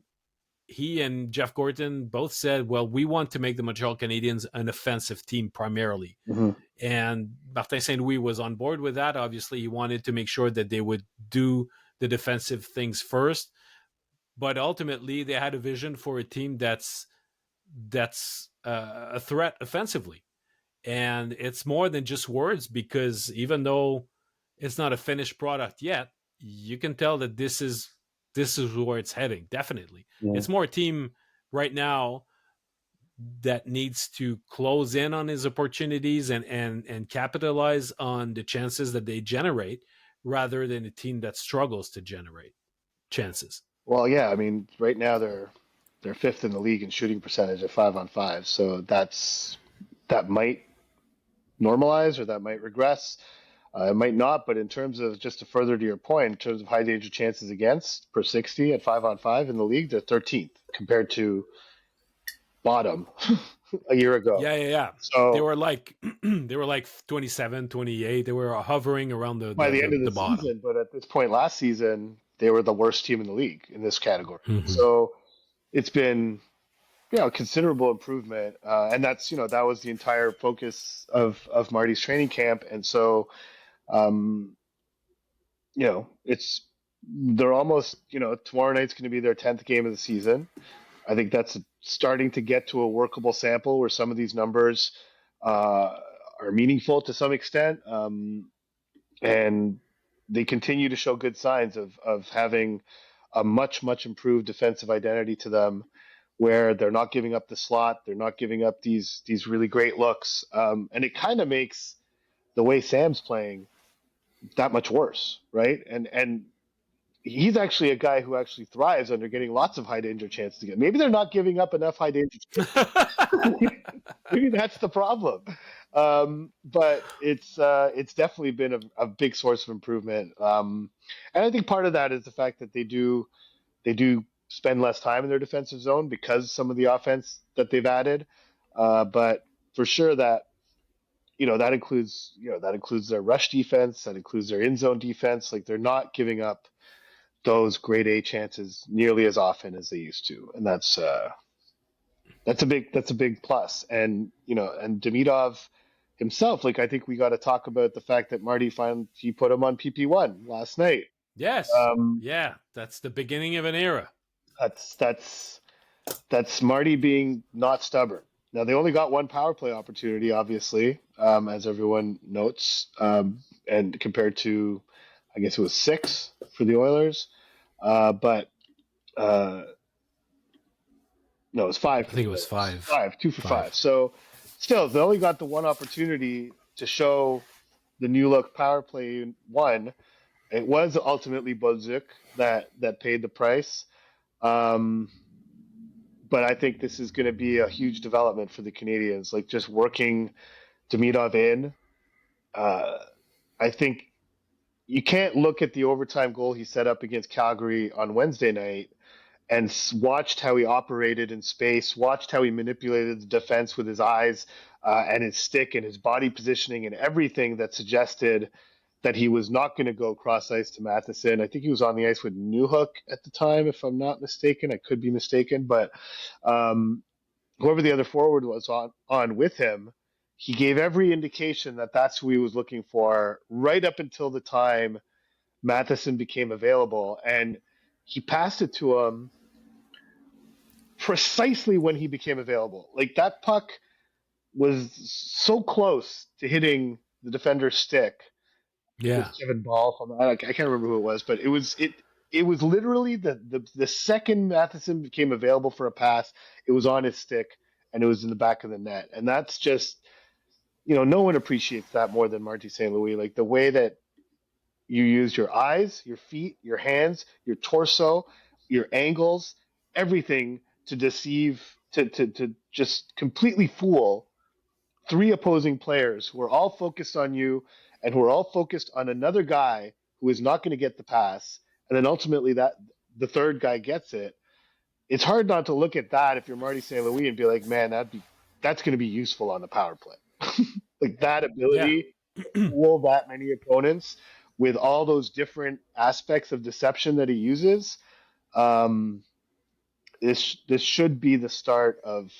he and Jeff Gorton both said, well, we want to make the Montreal Canadiens an offensive team primarily. Mm-hmm. And Martin St. Louis was on board with that. Obviously, he wanted to make sure that they would do the defensive things first. But ultimately, they had a vision for a team that's a threat offensively. And it's more than just words, because even though it's not a finished product yet, you can tell that this is where it's heading. Definitely. Yeah. It's more a team right now that needs to close in on his opportunities and capitalize on the chances that they generate, rather than a team that struggles to generate chances. Well, yeah, I mean, right now they're 5th in the league in shooting percentage at 5-on-5. So that might normalize, or that might regress. It might not, but in terms of, just to further to your point, in terms of high danger chances against per 60 at 5-on-5 in the league, they're 13th compared to bottom a year ago. Yeah. So they were like 27, 28. They were hovering around by the end of the bottom. Season. But at this point last season, they were the worst team in the league in this category. Mm-hmm. So it's been, considerable improvement, and that's that was the entire focus of Marty's training camp. And so, they're almost, tomorrow night's going to be their 10th game of the season. I think that's starting to get to a workable sample where some of these numbers are meaningful to some extent, and they continue to show good signs of having a much improved defensive identity to them, where they're not giving up the slot, they're not giving up these really great looks, and it kind of makes the way Sam's playing that much worse, right? And he's actually a guy who actually thrives under getting lots of high danger chances to get. Maybe they're not giving up enough high danger chances. Maybe that's the problem. But it's definitely been a big source of improvement. And I think part of that is the fact that they do spend less time in their defensive zone because some of the offense that they've added. But for sure that includes their rush defense, that includes their in zone defense. Like, they're not giving up those grade A chances nearly as often as they used to, and that's a big plus. And and Demidov himself, like, I think we got to talk about the fact that Marty he put him on PP1 last night. Yes, that's the beginning of an era. That's Marty being not stubborn. Now they only got one power play opportunity, obviously, as everyone notes, and compared to, I guess it was 6 for the Oilers, but no, it was 5 I for think the it was Oilers. 5. 5, 2 for 5. 5. So still, they only got the one opportunity to show the new look power play one. It was ultimately Bozuk that paid the price. Um, but I think this is going to be a huge development for the Canadians. Like just working Demidov in. Uh, I think you can't look at the overtime goal he set up against Calgary on Wednesday night and watched how he operated in space, watched how he manipulated the defense with his eyes and his stick and his body positioning and everything that suggested that he was not going to go cross ice to Matheson. I think he was on the ice with Newhook at the time, if I'm not mistaken. I could be mistaken, but um, whoever the other forward was on with him, he gave every indication that that's who he was looking for right up until the time Matheson became available, and he passed it to him precisely when he became available. Like that puck was so close to hitting the defender's stick. It was Yeah. Kevin Ball from I can't remember who it was, but it was literally the second Matheson became available for a pass, it was on his stick and it was in the back of the net. And that's just no one appreciates that more than Marty St. Louis. Like the way that you use your eyes, your feet, your hands, your torso, your angles, everything to deceive, to just completely fool 3 opposing players who are all focused on you and who are all focused on another guy who is not going to get the pass. And then ultimately that the third guy gets it. It's hard not to look at that if you're Marty St. Louis and be like, man, that's going to be useful on the power play. Like that Yeah. ability to fool that many opponents with all those different aspects of deception that he uses. Um, this should be the start of.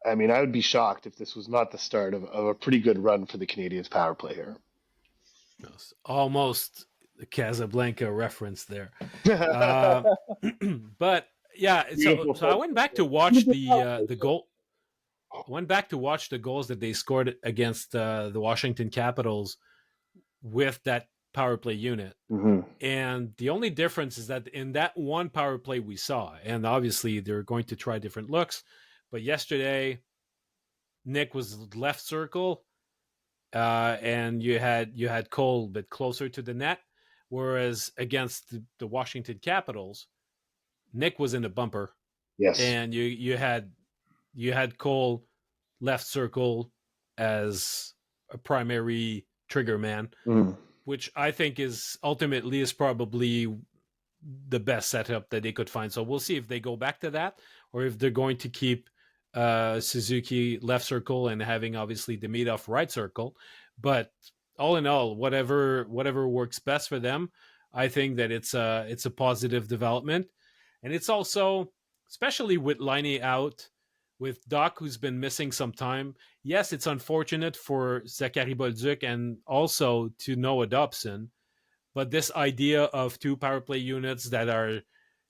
I mean, I would be shocked if this was not the start of a pretty good run for the Canadians power play here. Almost the Casablanca reference there. Uh, but yeah, so I went back to watch the goal. I went back to watch the goals that they scored against the Washington Capitals with that power play unit. Mm-hmm. And the only difference is that in that one power play we saw, and obviously they're going to try different looks, but yesterday Nick was left circle, and you had Cole a bit closer to the net, whereas against the Washington Capitals, Nick was in the bumper, Yes. and you had Cole left circle as a primary trigger man, Mm. which I think is ultimately is probably the best setup that they could find. So we'll see if they go back to that or if they're going to keep Suzuki left circle and having obviously Demidov right circle. But all in all, whatever works best for them, I think that it's a positive development, and it's also especially with Liney out, with Doc who's been missing some time. Yes, it's unfortunate for Zachary Bolduc and also to Noah Dobson, but this idea of 2 power play units that are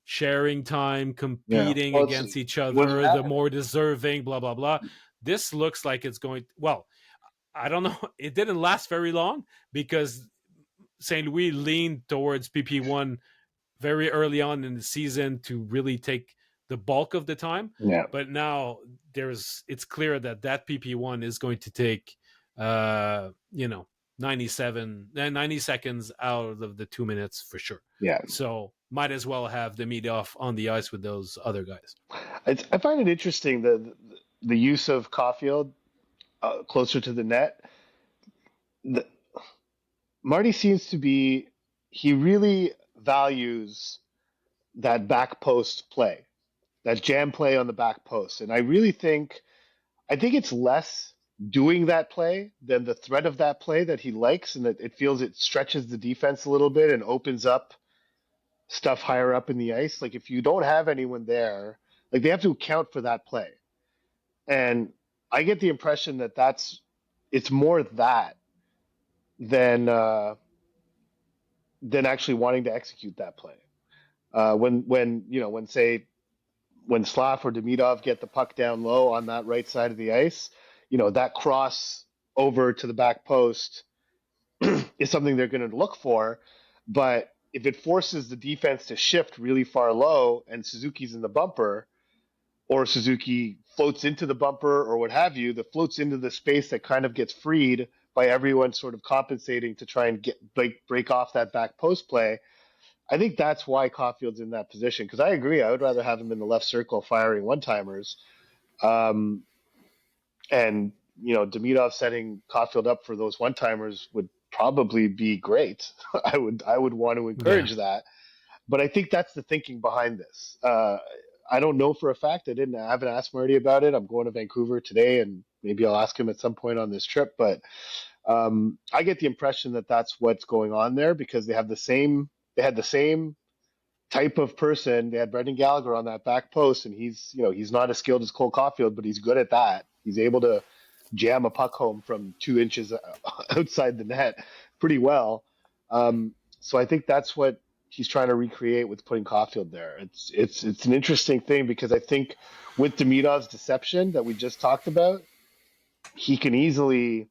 sharing time, Yeah. competing Well, against each it wasn't other, the happening. more deserving, blah, blah, blah. This looks like it's going, well, I don't know. It didn't last very long because St. Louis leaned towards PP1 very early on in the season to really take the bulk of the time. Yeah. But now it's clear that PP1 is going to take, uh, you know, 90 seconds out of the 2 minutes for sure. Yeah. So might as well have the meet off on the ice with those other guys. I find it interesting the use of Caulfield closer to the net. The, Marty seems to be he really values that back post play, that jam play on the back post, and I think it's less doing that play than the threat of that play that he likes, and that it feels it stretches the defense a little bit and opens up stuff higher up in the ice. Like if you don't have anyone there, like they have to account for that play. And I get the impression that it's more that than actually wanting to execute that play. When Slaf or Demidov get the puck down low on that right side of the ice, that cross over to the back post is something they're going to look for. But if it forces the defense to shift really far low and Suzuki's in the bumper, or Suzuki floats into the bumper or what have you, that floats into the space that kind of gets freed by everyone sort of compensating to try and break off that back post play. I think that's why Caulfield's in that position, because I agree. I would rather have him in the left circle firing one-timers. And, Demidov setting Caulfield up for those one-timers would probably be great. I would want to encourage that. But I think that's the thinking behind this. I don't know for a fact. I haven't asked Marty about it. I'm going to Vancouver today, and maybe I'll ask him at some point on this trip. But I get the impression that that's what's going on there, because they had the same type of person. They had Brendan Gallagher on that back post, and he's not as skilled as Cole Caulfield, but he's good at that. He's able to jam a puck home from 2 inches outside the net pretty well. So I think that's what he's trying to recreate with putting Caulfield there. It's an interesting thing, because I think with Demidov's deception that we just talked about, he can easily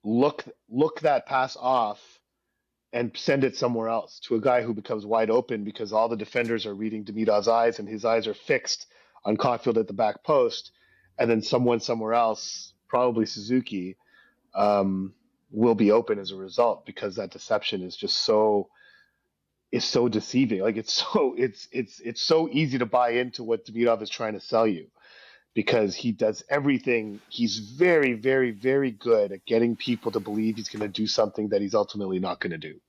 look that pass off and send it somewhere else to a guy who becomes wide open, because all the defenders are reading Demidov's eyes and his eyes are fixed on Caulfield at the back post, and then someone somewhere else, probably Suzuki, will be open as a result, because that deception is just so deceiving. Like it's so easy to buy into what Demidov is trying to sell you, because he does everything. He's very, very, very good at getting people to believe he's going to do something that he's ultimately not going to do.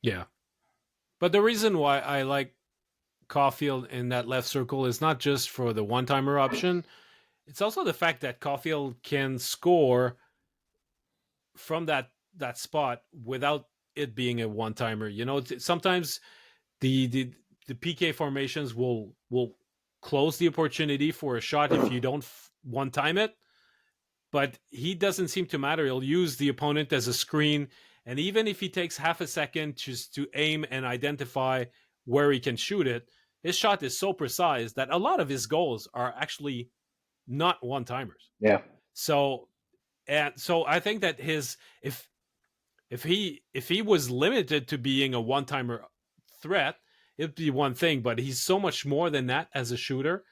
Yeah. But the reason why I like Caulfield in that left circle is not just for the one-timer option. It's also the fact that Caulfield can score from that spot without it being a one-timer. Sometimes the PK formations will close the opportunity for a shot if you don't one-time it, but he doesn't seem to matter. He'll use the opponent as a screen, and even if he takes half a second just to aim and identify where he can shoot it, his shot is so precise that a lot of his goals are actually not one-timers. Yeah. So I think that if he was limited to being a one-timer threat, it'd be one thing, but he's so much more than that as a shooter,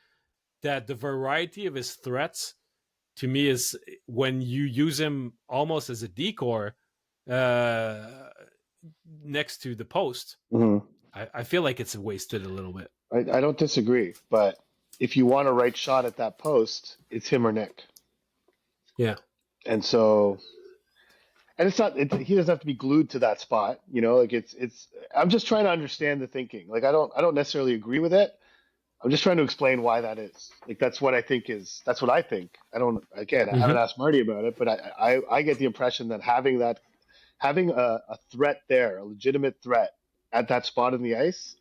that the variety of his threats to me is, when you use him almost as a decoy next to the post, I feel like it's wasted a little bit. I don't disagree, but if you want a right shot at that post, it's him or Nick. Yeah. And so, and it's not, he doesn't have to be glued to that spot, like I'm just trying to understand the thinking. Like, I don't necessarily agree with it. I'm just trying to explain why that is. Like, that's what I think. I haven't asked Marty about it, but I get the impression that having a threat there, a legitimate threat at that spot in the ice,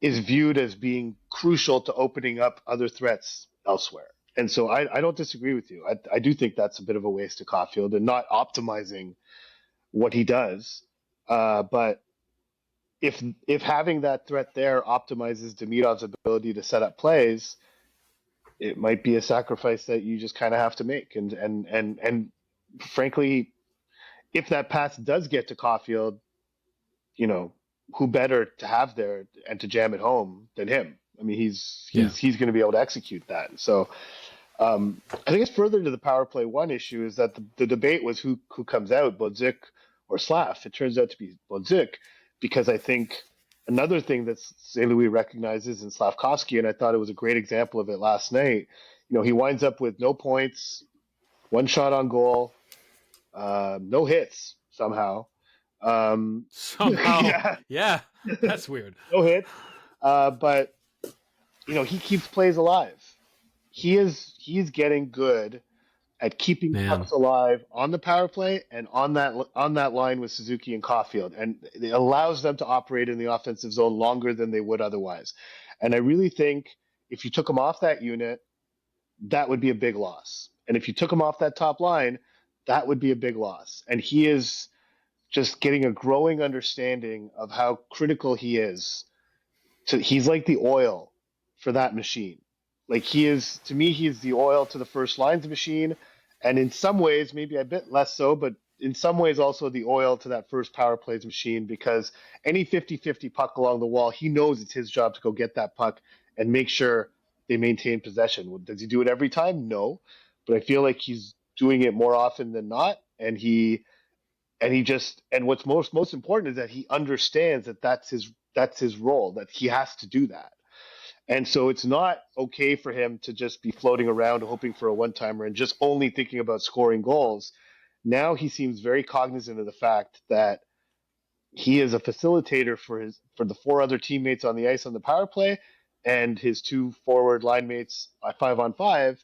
is viewed as being crucial to opening up other threats elsewhere. And so I don't disagree with you. I do think that's a bit of a waste of Caulfield and not optimizing what he does. But if having that threat there optimizes Demidov's ability to set up plays, it might be a sacrifice that you just kind of have to make. And frankly, if that pass does get to Caulfield, who better to have there and to jam it home than him? I mean, he's going to be able to execute that. So I think it's further to the power play one issue, is that the debate was who comes out, Bodzik or Slaf. It turns out to be Bodzik, because I think another thing that St. Louis recognizes in Slafkovsky, and I thought it was a great example of it last night, he winds up with no points, one shot on goal, no hits somehow. Yeah, that's weird. No hits, but he keeps plays alive. He's getting good at keeping pucks alive on the power play and on that line with Suzuki and Caulfield, and it allows them to operate in the offensive zone longer than they would otherwise. And I really think if you took him off that unit, that would be a big loss. And if you took him off that top line, that would be a big loss. And he is just getting a growing understanding of how critical he is he's like the oil for that machine. Like he is to me, he's the oil to the first lines machine, and in some ways, maybe a bit less so, but in some ways also the oil to that first power plays machine because any 50-50 puck along the wall, he knows it's his job to go get that puck and make sure they maintain possession. Does he do it every time? No, but I feel like he's doing it more often than not, and what's most important is that he understands that that's his role, that he has to do that. And so it's not okay for him to just be floating around hoping for a one-timer and just only thinking about scoring goals. Now he seems very cognizant of the fact that he is a facilitator for the four other teammates on the ice on the power play and his two forward line mates 5-on-5.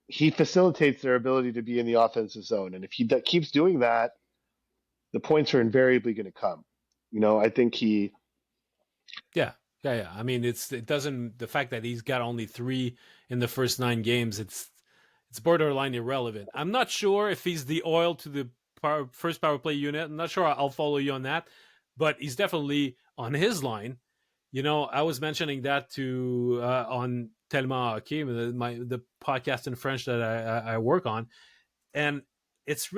He facilitates their ability to be in the offensive zone. And if he keeps doing that, the points are invariably going to come. I think he. Yeah. I mean, the fact that he's got only 3 in the first 9 games, it's borderline irrelevant. I'm not sure if he's the oil to the first power play unit. I'm not sure I'll follow you on that, but he's definitely on his line. I was mentioning that to on Tellement Hockey, the podcast in French that I work on, and it's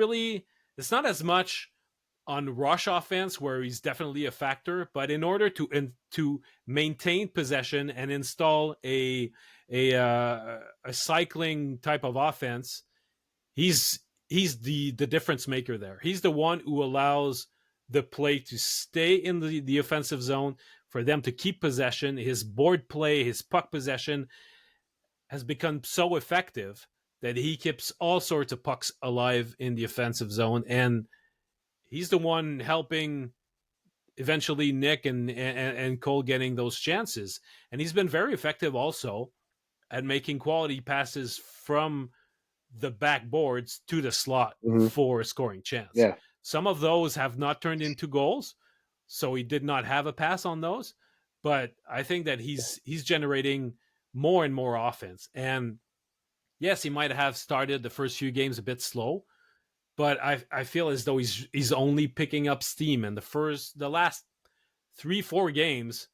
not as much on rush offense where he's definitely a factor, but in order to maintain possession and install a cycling type of offense, he's the difference maker there. He's the one who allows the play to stay in the offensive zone, for them to keep possession. His board play, his puck possession has become so effective that he keeps all sorts of pucks alive in the offensive zone, and he's the one helping eventually Nick and Cole getting those chances. And he's been very effective also at making quality passes from the backboards to the slot for a scoring chance. Yeah. Some of those have not turned into goals, so he did not have a pass on those. But I think that he's generating more and more offense. And yes, he might have started the first few games a bit slow, but I feel as though he's only picking up steam. And the last 3-4 games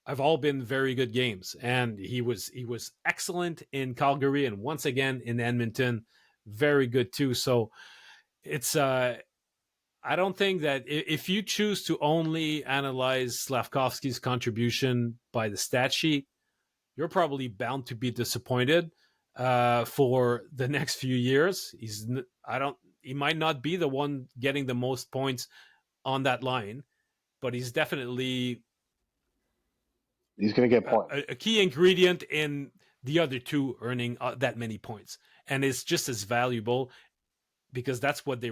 have all been very good games. And he was excellent in Calgary, and once again in Edmonton, very good too. So it's I don't think that if you choose to only analyze Slafkovsky's contribution by the stat sheet, you're probably bound to be disappointed for the next few years. He might not be the one getting the most points on that line, but he's going to get points. A key ingredient in the other two earning that many points, and it's just as valuable because that's what they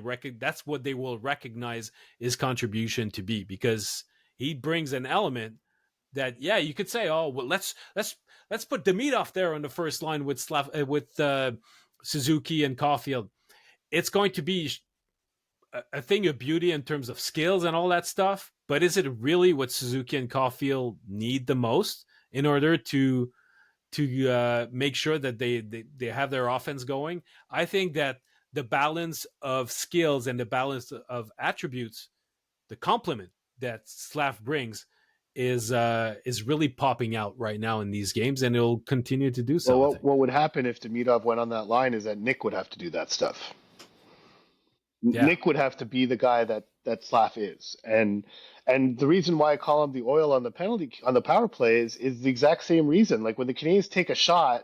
will recognize his contribution to be, because he brings an element that, yeah, you could say, oh, well, let's put Demidov there on the first line with Suzuki and Caulfield. It's going to be a thing of beauty in terms of skills and all that stuff, but is it really what Suzuki and Caulfield need the most in order to make sure that they have their offense going? I think that the balance of skills and the balance of attributes, the complement that Slav brings, is really popping out right now in these games, and it'll continue to do so. Well, what would happen if Demidov went on that line is that Nick would have to do that stuff. Yeah. Nick would have to be the guy that Slav is, and the reason why I call him the oil on the power play is the exact same reason. Like when the Canadiens take a shot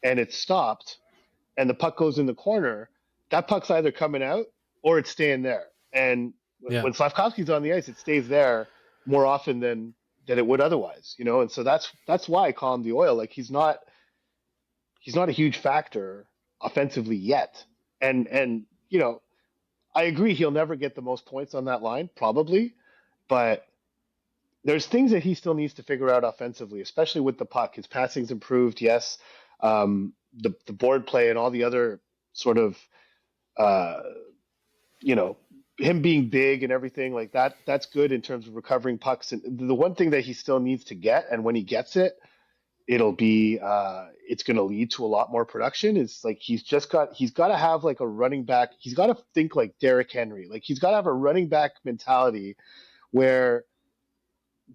and it's stopped, and the puck goes in the corner, that puck's either coming out or it's staying there. And when Slafkovsky's on the ice, it stays there more often than it would otherwise, And so that's why I call him the oil. Like he's not a huge factor offensively yet. And I agree he'll never get the most points on that line, probably, but there's things that he still needs to figure out offensively, especially with the puck. His passing's improved, yes. The board play and all the other sort of him being big and everything like that, that's good in terms of recovering pucks. And the one thing that he still needs to get, and when he gets it, it's going to lead to a lot more production, is like he's got to have like a running back. He's got to think like Derrick Henry. Like he's got to have a running back mentality where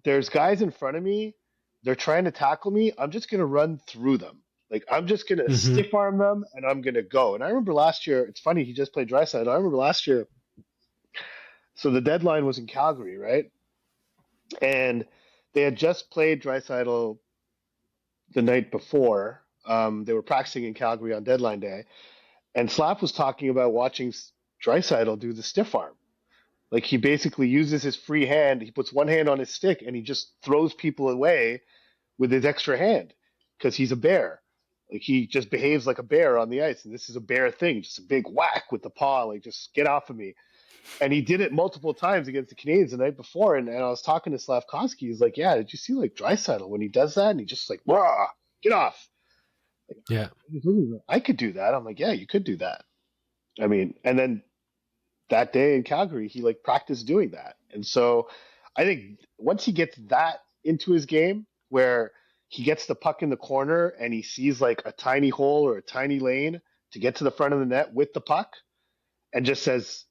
there's guys in front of me they're trying to tackle me, I'm just gonna run through them. Like I'm just gonna Mm-hmm. stiff arm them and I'm gonna go. And I remember last year, it's funny, he just played Draisaitl. I remember last year, so the deadline was in Calgary, right? And they had just played Draisaitl the night before. They were practicing in Calgary on deadline day, and Slap was talking about watching Draisaitl do the stiff arm. Like he basically uses his free hand. He puts one hand on his stick and he just throws people away with his extra hand because he's a bear. Like he just behaves like a bear on the ice, and this is a bear thing, just a big whack with the paw, like just get off of me. And he did it multiple times against the Canadians the night before. And I was talking to Slafkovsky. He's like, "Yeah, did you see like Draisaitl when he does that? And he just like, rah, get off." Like, Yeah. I could do that. I'm like, "Yeah, you could do that." I mean, and then that day in Calgary, he like practiced doing that. And so I think once he gets that into his game, where he gets the puck in the corner and he sees like a tiny hole or a tiny lane to get to the front of the net with the puck, and just says,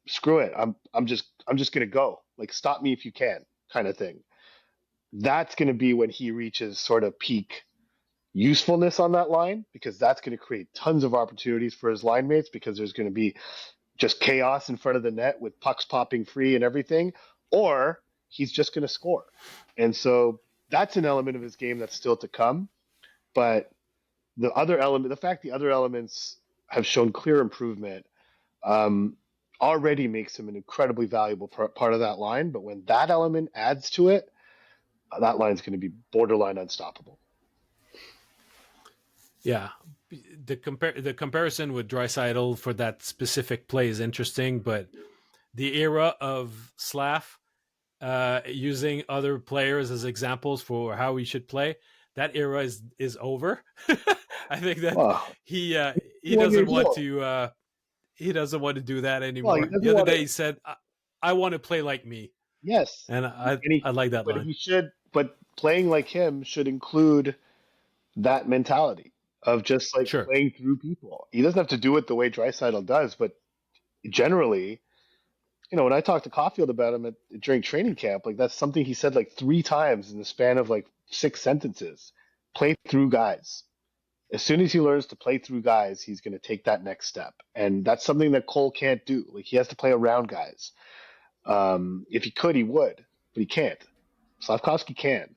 "Screw it, I'm just gonna go. Like stop me if you can," kind of thing. That's gonna be when he reaches sort of peak usefulness on that line, because that's going to create tons of opportunities for his line mates, because there's going to be just chaos in front of the net with pucks popping free and everything, or he's just going to score. And so that's an element of his game that's still to come. But the other element, the fact the other elements have shown clear improvement, um, already makes him an incredibly valuable part of that line. But when that element adds to it, that line's going to be borderline unstoppable. Yeah. The comparison with Draisaitl for that specific play is interesting, but the era of Slav using other players as examples for how we should play, that era is over. I think that Well, he 1 doesn't years want old. to he doesn't want to do that Well, he anymore. doesn't The other want day to. he said, "I want to play like me," Yes, and and I like that but line. he should. But playing like him should include that mentality of just like Sure, playing through people. He doesn't have to do it the way Draisaitl does, but generally, when I talked to Caulfield about him during training camp, like that's something he said like 3 times in the span of like 6 sentences. Play through guys. As soon as he learns to play through guys, he's going to take that next step, and that's something that Cole can't do. Like he has to play around guys. If he could, he would, but he can't. Slafkovsky can,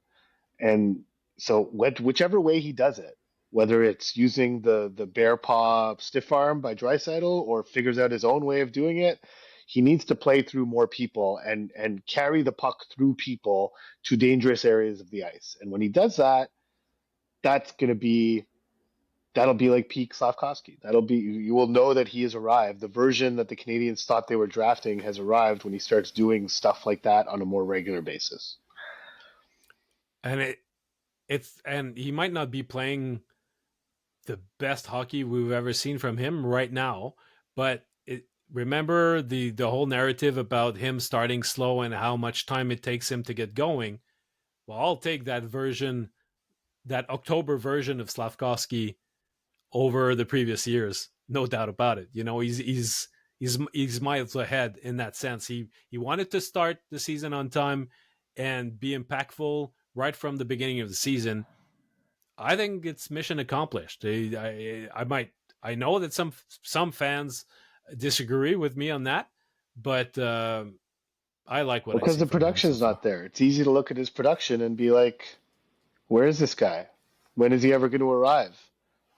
and so whichever way he does it, whether it's using the bear paw stiff arm by Draisaitl or figures out his own way of doing it, he needs to play through more people and carry the puck through people to dangerous areas of the ice. And when he does that, that's going to be that'll be like peak Slafkovsky. That'll be, you will know that he has arrived. The version that the Canadians thought they were drafting has arrived when he starts doing stuff like that on a more regular basis. and and he might not be playing the best hockey we've ever seen from him right now, but remember the whole narrative about him starting slow and how much time it takes him to get going. Well, I'll take that version, that October version of Slafkovsky over the previous years, no doubt about it. He's miles ahead in that sense. He wanted to start the season on time and be impactful right from the beginning of the season. I think it's mission accomplished. I know that some fans disagree with me on that, but I like what I Because see the from him so production's far. not there. It's easy to look at his production and be like, where is this guy? When is he ever going to arrive?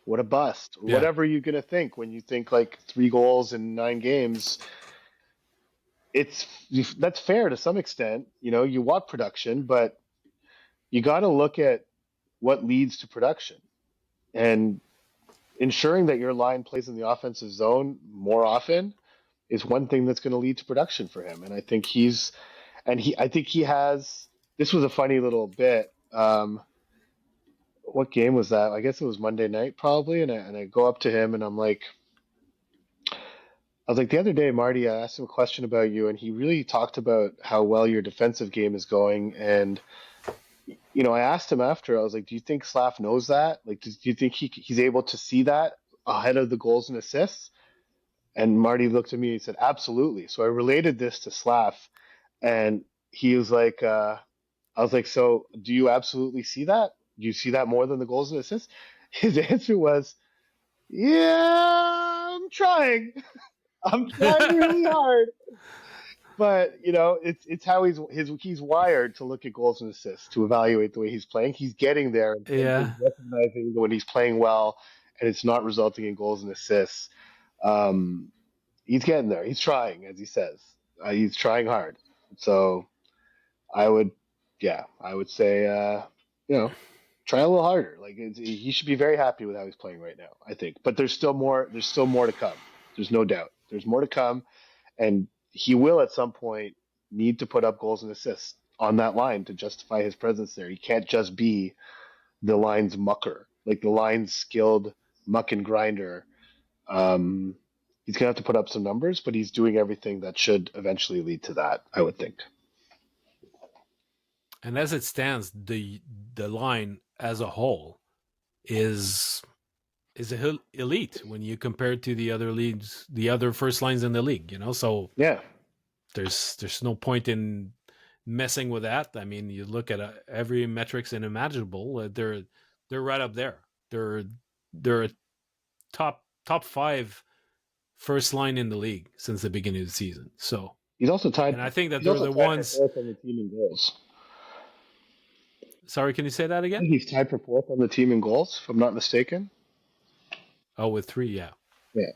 What a bust. Or Yeah, whatever you're going to think when you think like 3 goals in 9 games. It's That's fair to some extent. You want production, but you got to look at what leads to production. And ensuring that your line plays in the offensive zone more often is one thing that's going to lead to production for him. And I think he has. This was a funny little bit. What game was that? I guess it was Monday night probably. And I go up to him and I was like, the other day, Marty, I asked him a question about you, and he really talked about how well your defensive game is going. And I asked him after, I was like, do you think Slav knows that? Like, do you think he's able to see that ahead of the goals and assists? And Marty looked at me and he said, absolutely. So I related this to Slav, and he was like, I was like, so do you absolutely see that? Do you see that more than the goals and assists? His answer was, yeah, I'm trying. I'm trying really hard. But it's how he's wired to look at goals and assists to evaluate the way he's playing. He's getting there in terms of Yeah. recognizing when he's playing well and it's not resulting in goals and assists. Um, he's getting there. He's trying, as he says. He's trying hard. So I would, yeah, I would say, try a little harder. Like he should be very happy with how he's playing right now, I think. But there's still more. There's still more to come. There's no doubt. There's more to come, and he will at some point need to put up goals and assists on that line to justify his presence there. He can't just be the line's mucker, like the line's skilled muck and grinder. Um, he's gonna have to put up some numbers, but he's doing everything that should eventually lead to that, I would think. And as it stands, the line as a whole is elite when you compare it to the other leagues, the other first lines in the league. So Yeah, there's no point in messing with that. I mean, you look at every metrics unimaginable, they're right up there. They're a top five first line in the league since the beginning of the season. So he's also tied. and I think that He's they're also the tied for ones. fourth on the team in goals. Sorry, can you say that I again? think he's tied for fourth on the team in goals, if I'm not mistaken. Oh, with 3, yeah.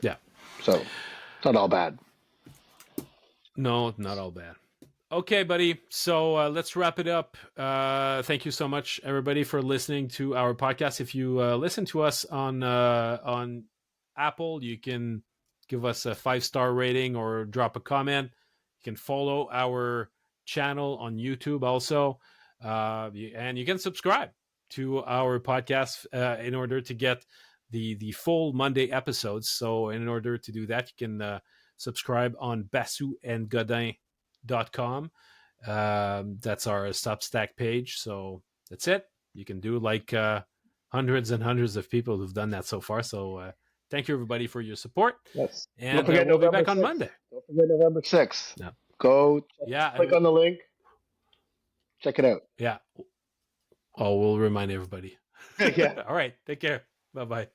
Yeah. So it's not all bad. No, not all bad. Okay, buddy. So let's wrap it up. Thank you so much, everybody, for listening to our podcast. If you listen to us on Apple, you can give us a 5-star rating or drop a comment. You can follow our channel on YouTube also, and you can subscribe to our podcast in order to get the full Monday episodes. So in order to do that, you can subscribe on BasuandGodin.com. That's our Substack page. So that's it. You can do like hundreds and hundreds of people who've done that so far. So thank you, everybody, for your support. Yes. And Don't forget we'll be November back on 6th. Monday. Don't forget November 6th. No. Go click on the link. Check it out. Yeah. Oh, we'll remind everybody. Yeah. All right. Take care. Bye-bye.